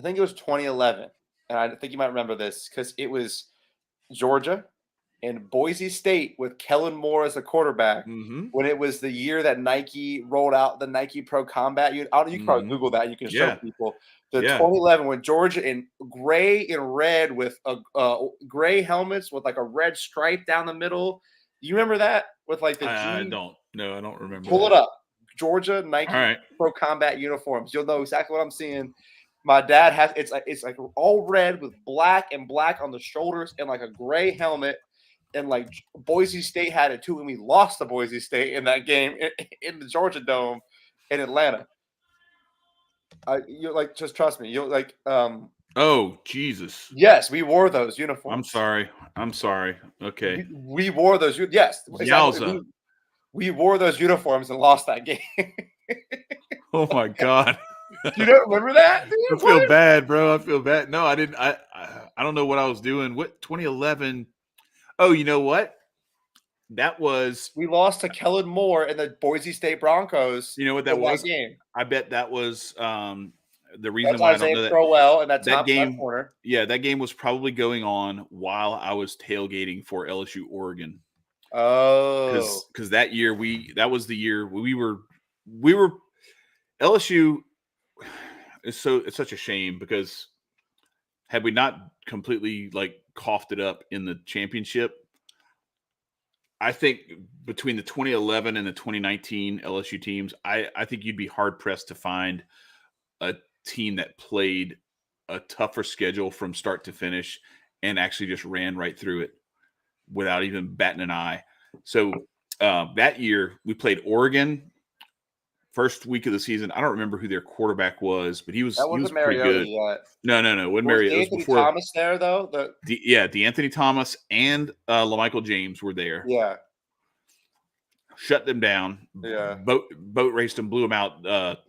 think it was 2011, and I think you might remember this because it was Georgia and Boise State with Kellen Moore as the quarterback when it was the year that Nike rolled out the Nike Pro Combat. You can probably Google that. You can show people. 2011 when Georgia in gray and red with a gray helmets with like a red stripe down the middle. You remember that with like the I don't remember. Pull it up. Georgia Nike Pro Combat uniforms. You'll know exactly what I'm seeing. My dad has it's like all red with black on the shoulders and like a gray helmet. And like Boise State had it too, and we lost to Boise State in that game in the Georgia Dome in Atlanta. You like just trust me. You'll like oh Jesus! Yes, we wore those uniforms. I'm sorry. Okay, we wore those. Yes, exactly. We wore those uniforms and lost that game. Oh my God! You don't remember that? I feel bad, bro. I feel bad. No, I didn't. I don't know what I was doing. What 2011? Oh, you know what? That was we lost to Kellen Moore and the Boise State Broncos. You know what that was? Game. I bet that was the reason That's why Isaiah I don't know Crowell and that game. Corner. Yeah, that game was probably going on while I was tailgating for LSU Oregon. Oh, because that year that was the year we were LSU. It's such a shame because had we not completely like coughed it up in the championship, I think between the 2011 and the 2019 LSU teams, I think you'd be hard pressed to find a team that played a tougher schedule from start to finish and actually just ran right through it without even batting an eye. So that year we played Oregon first week of the season. I don't remember who their quarterback was, but he was pretty good. Yet. No. When Mariota was before Thomas there though. DeAnthony Thomas and LaMichael James were there. Yeah. Shut them down. Yeah. Boat raced them, blew them out.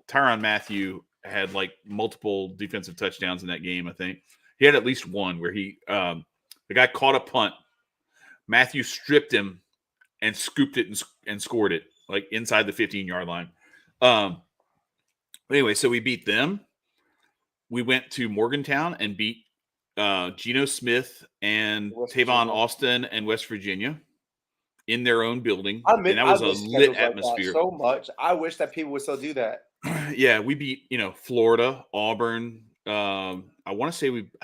Tyrann Mathieu had like multiple defensive touchdowns in that game, I think. He had at least one where the guy caught a punt. Matthew stripped him and scooped it and scored it like inside the 15-yard line. Anyway, so we beat them. We went to Morgantown and beat Geno Smith and Tavon Austin and West Virginia in their own building. And that was a lit atmosphere. So much. I wish that people would still do that. Yeah, we beat, Florida, Auburn. I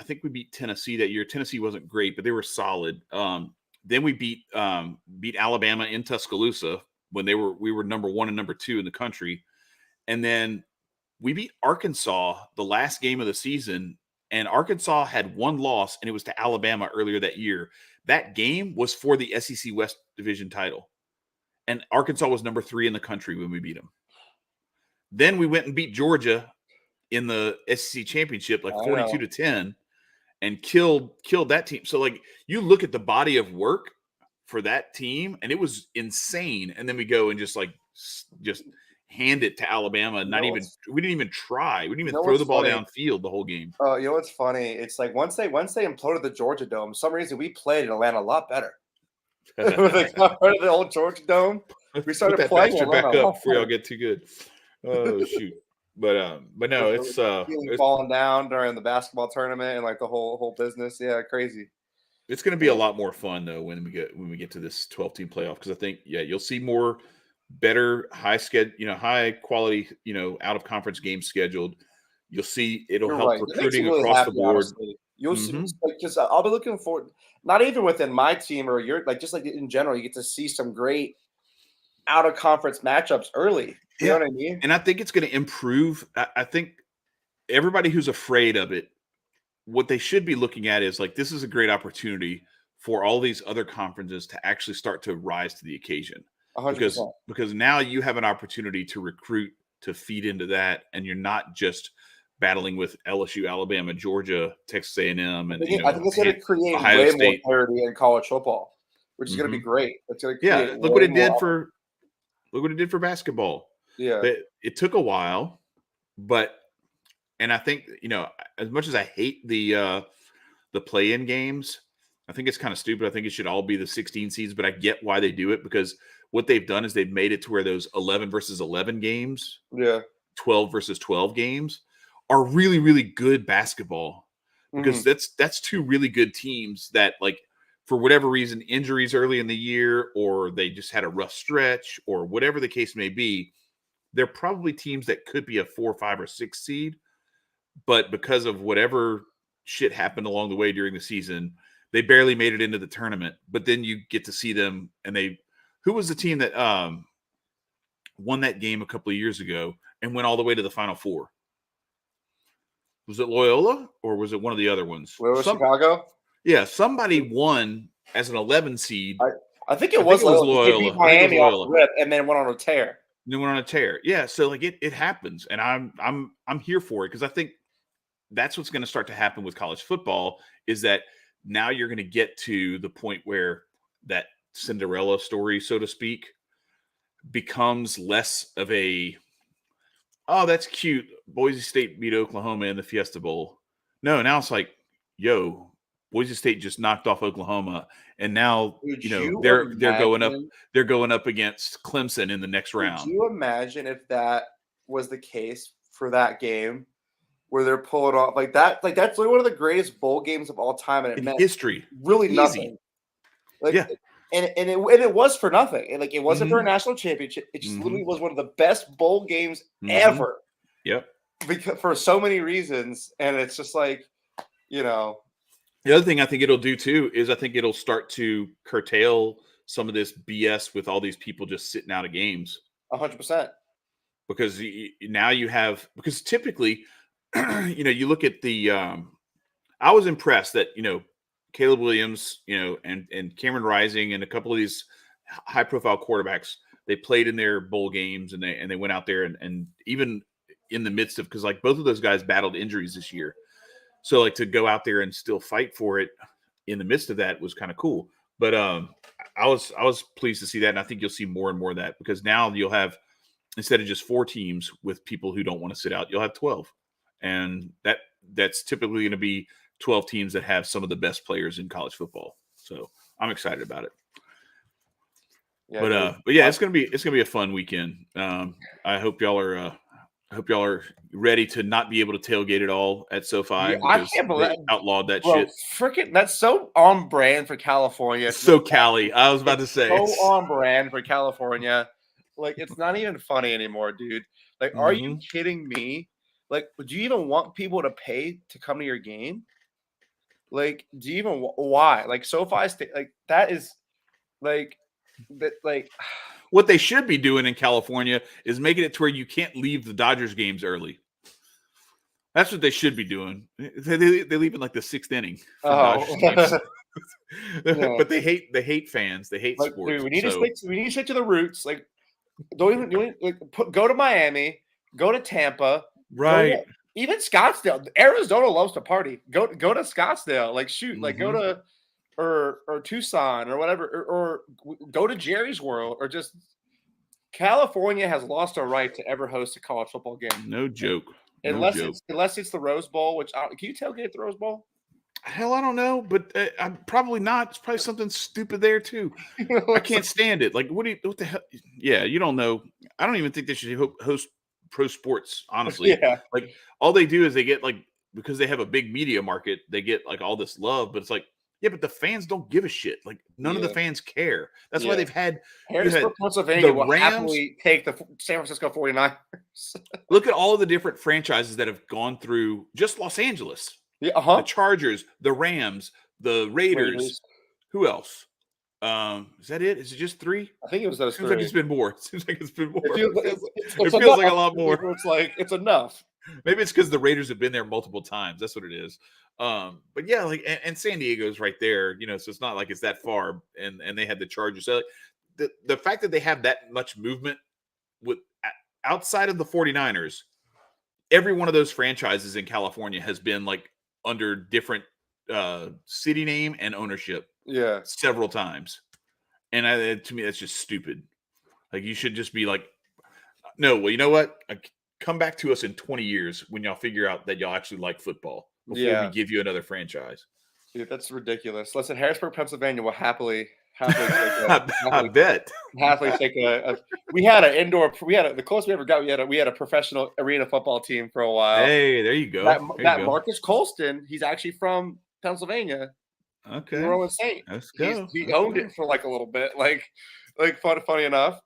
think we beat Tennessee that year. Tennessee wasn't great, but they were solid. Then we beat Alabama in Tuscaloosa when we were number 1 and number 2 in the country. And then we beat Arkansas the last game of the season, and Arkansas had one loss, and it was to Alabama earlier that year. That game was for the SEC West Division title, and Arkansas was number 3 in the country when we beat them. Then we went and beat Georgia in the SEC championship, like 42-10, and killed that team. So, like, you look at the body of work for that team, and it was insane. And then we go and just hand it to Alabama. We didn't even try. We didn't even throw the ball downfield the whole game. Oh, you know what's funny? It's like once they imploded the Georgia Dome, for some reason we played in Atlanta a lot better. When they got rid of the old Georgia Dome, we started playing back up before y'all get too good. Oh shoot! But no, it's falling down during the basketball tournament and like the whole business. Yeah, crazy. It's going to be a lot more fun though when we get to this 12-team playoff, because I think you'll see more better high quality out of conference games scheduled. You'll see it'll help recruiting across the board. Honestly. You'll see, because I'll be looking forward. Not even within my team or just like in general, you get to see some great out of conference matchups early. You know what I mean? And I think it's going to improve. I think everybody who's afraid of it, what they should be looking at is like, this is a great opportunity for all these other conferences to actually start to rise to the occasion. 100%. Because now you have an opportunity to recruit, to feed into that, and you're not just battling with LSU, Alabama, Georgia, Texas A&M, and I think it's going to create Ohio way State. more parity in college football, which is going to be great. It's going to create look what it did for basketball. Yeah, it took a while, and I think as much as I hate the play-in games, I think it's kind of stupid. I think it should all be the 16 seeds, but I get why they do it, because what they've done is they've made it to where those 11 versus 11 games, 12 versus 12 games are really, really good basketball, because that's two really good teams that, like, for whatever reason, injuries early in the year, or they just had a rough stretch, or whatever the case may be, they're probably teams that could be a 4, 5, or 6 seed, but because of whatever shit happened along the way during the season, they barely made it into the tournament. But then you get to see them, and who was the team that won that game a couple of years ago and went all the way to the Final Four? Was it Loyola, or was it one of the other ones? Chicago? Yeah, somebody won as an 11 seed. I think it was Loyola. They beat Miami off rip and then went on a tear. Yeah, so like it happens, and I'm here for it, because I think that's what's going to start to happen with college football, is that now you're going to get to the point where that Cinderella story, so to speak, becomes less of a, oh, that's cute, Boise State beat Oklahoma in the Fiesta Bowl. No, now it's like, yo, Boise State just knocked off Oklahoma, and now they're going up against Clemson in the next round. Could you imagine if that was the case for that game, where they're pulling off like that? Like, that's one of the greatest bowl games of all time, and it meant history. Really nothing. Like, yeah. And it was for nothing. And like, it wasn't for a national championship. It just literally was one of the best bowl games ever. Yep. Because for so many reasons, and it's just like, The other thing I think it'll do too is I think it'll start to curtail some of this BS with all these people just sitting out of games. 100%. Because now you have, because typically, you look at the. I was impressed that Caleb Williams, and Cameron Rising, and a couple of these high-profile quarterbacks, they played in their bowl games, and they went out there and even in the midst of, because like both of those guys battled injuries this year, so like to go out there and still fight for it in the midst of that was kind of cool. But I was pleased to see that, and I think you'll see more and more of that, because now you'll have, instead of just 4 teams with people who don't want to sit out, you'll have 12, and that's typically going to be 12 teams that have some of the best players in college football. So I'm excited about it. Yeah, but yeah, it's gonna be a fun weekend. I hope y'all are ready to not be able to tailgate at all at SoFi I because can't believe they outlawed that bro, shit. freaking that's so on brand for California. So Cali, I was about to say, so on brand for California. Like, it's not even funny anymore, dude. Like, are you kidding me? Like, would you even want people to pay to come to your game? Like, do you even why? Like, SoFi State, like that is like that. Like, what they should be doing in California is making it to where you can't leave the Dodgers games early. That's what they should be doing. They leave in like the 6th inning for Dodgers games. Yeah. But they hate fans. They hate sports. Dude, we need to stick to the roots. Like, don't even go to Miami, go to Tampa, right? Even Scottsdale. Arizona loves to party. Go to Scottsdale. Like, shoot, like go to or Tucson or whatever, or go to Jerry's World, or just California has lost a right to ever host a college football game. No joke. Unless it's the Rose Bowl, which can you tailgate the Rose Bowl? Hell, I don't know, but I'm probably not. It's probably something stupid there too. I can't stand it. Like, what the hell? Yeah, you don't know. I don't even think they should host pro sports. Honestly, Yeah. Like, all they do is they get because they have a big media market, they get like all this love, but it's like, yeah, but the fans don't give a shit. Like, none of the fans care. That's why they've had Harrisburg, Pennsylvania will happily take the San Francisco 49ers. Look at all of the different franchises that have gone through just Los Angeles. Yeah, The Chargers, the Rams, the Raiders. Who else? Is that it? Is it just 3? I think it was those 3. Seems like it's been more. It feels like a lot more. It's like it's enough. Maybe it's because the Raiders have been there multiple times. That's what it is. But yeah, like and San Diego's right there, so it's not like it's that far. And they had the Chargers. So the fact that they have that much movement with outside of the 49ers, every one of those franchises in California has been like under different city name and ownership. Yeah, several times. And to me, that's just stupid. Like, you should just be like, no, well, you know what? Come back to us in 20 years when y'all figure out that y'all actually like football before we give you another franchise. Dude, that's ridiculous. Listen, Harrisburg, Pennsylvania will happily take I bet. Happily take a. We had an indoor. The closest we ever got. We had a professional arena football team for a while. Hey, there you go. That Marcus Colston, he's actually from Pennsylvania. Okay. Rowan Saint. Let's go. He owned it for like a little bit. Like funny enough.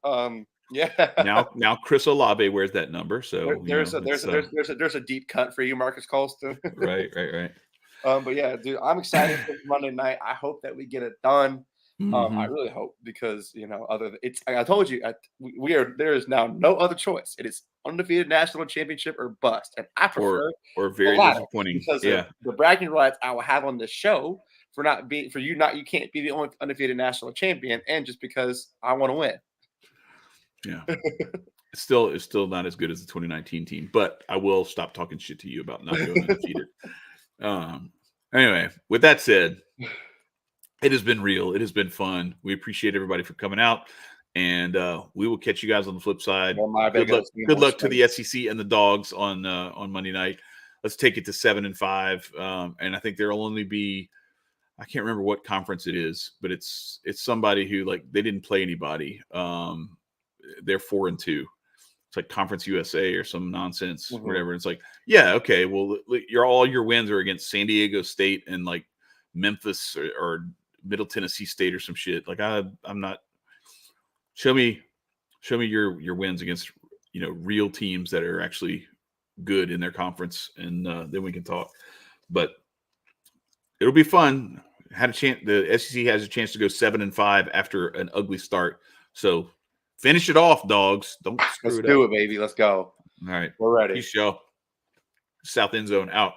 Yeah. Now Chris Olave wears that number. So there's a deep cut for you, Marcus Colston. Right. But yeah, dude, I'm excited for Monday night. I hope that we get it done. I really hope, because I told you there is now no other choice. It is undefeated national championship or bust, and I prefer or very disappointing because of the bragging rights I will have on this show you can't be the only undefeated national champion, and just because I want to win. Yeah. It's still not as good as the 2019 team, but I will stop talking shit to you about not going undefeated. Anyway, with that said, it has been real. It has been fun. We appreciate everybody for coming out, and we will catch you guys on the flip side. Good luck to the SEC and the Dogs on Monday night. Let's take it to 7-5, and I think there'll only be, I can't remember what conference it is, but it's somebody who, like, they didn't play anybody. They're 4-2. It's like Conference USA or some nonsense, whatever. It's like, yeah, okay, well, all your wins are against San Diego State and like Memphis or Middle Tennessee State or some shit. Like, I'm not. Show me your wins against real teams that are actually good in their conference, and then we can talk. But it'll be fun. Had a chance. The SEC has a chance to go 7-5 after an ugly start. So finish it off, Dogs. Don't screw it up. Let's do it, baby. Let's go. All right, we're ready. Peace, y'all. South End Zone out.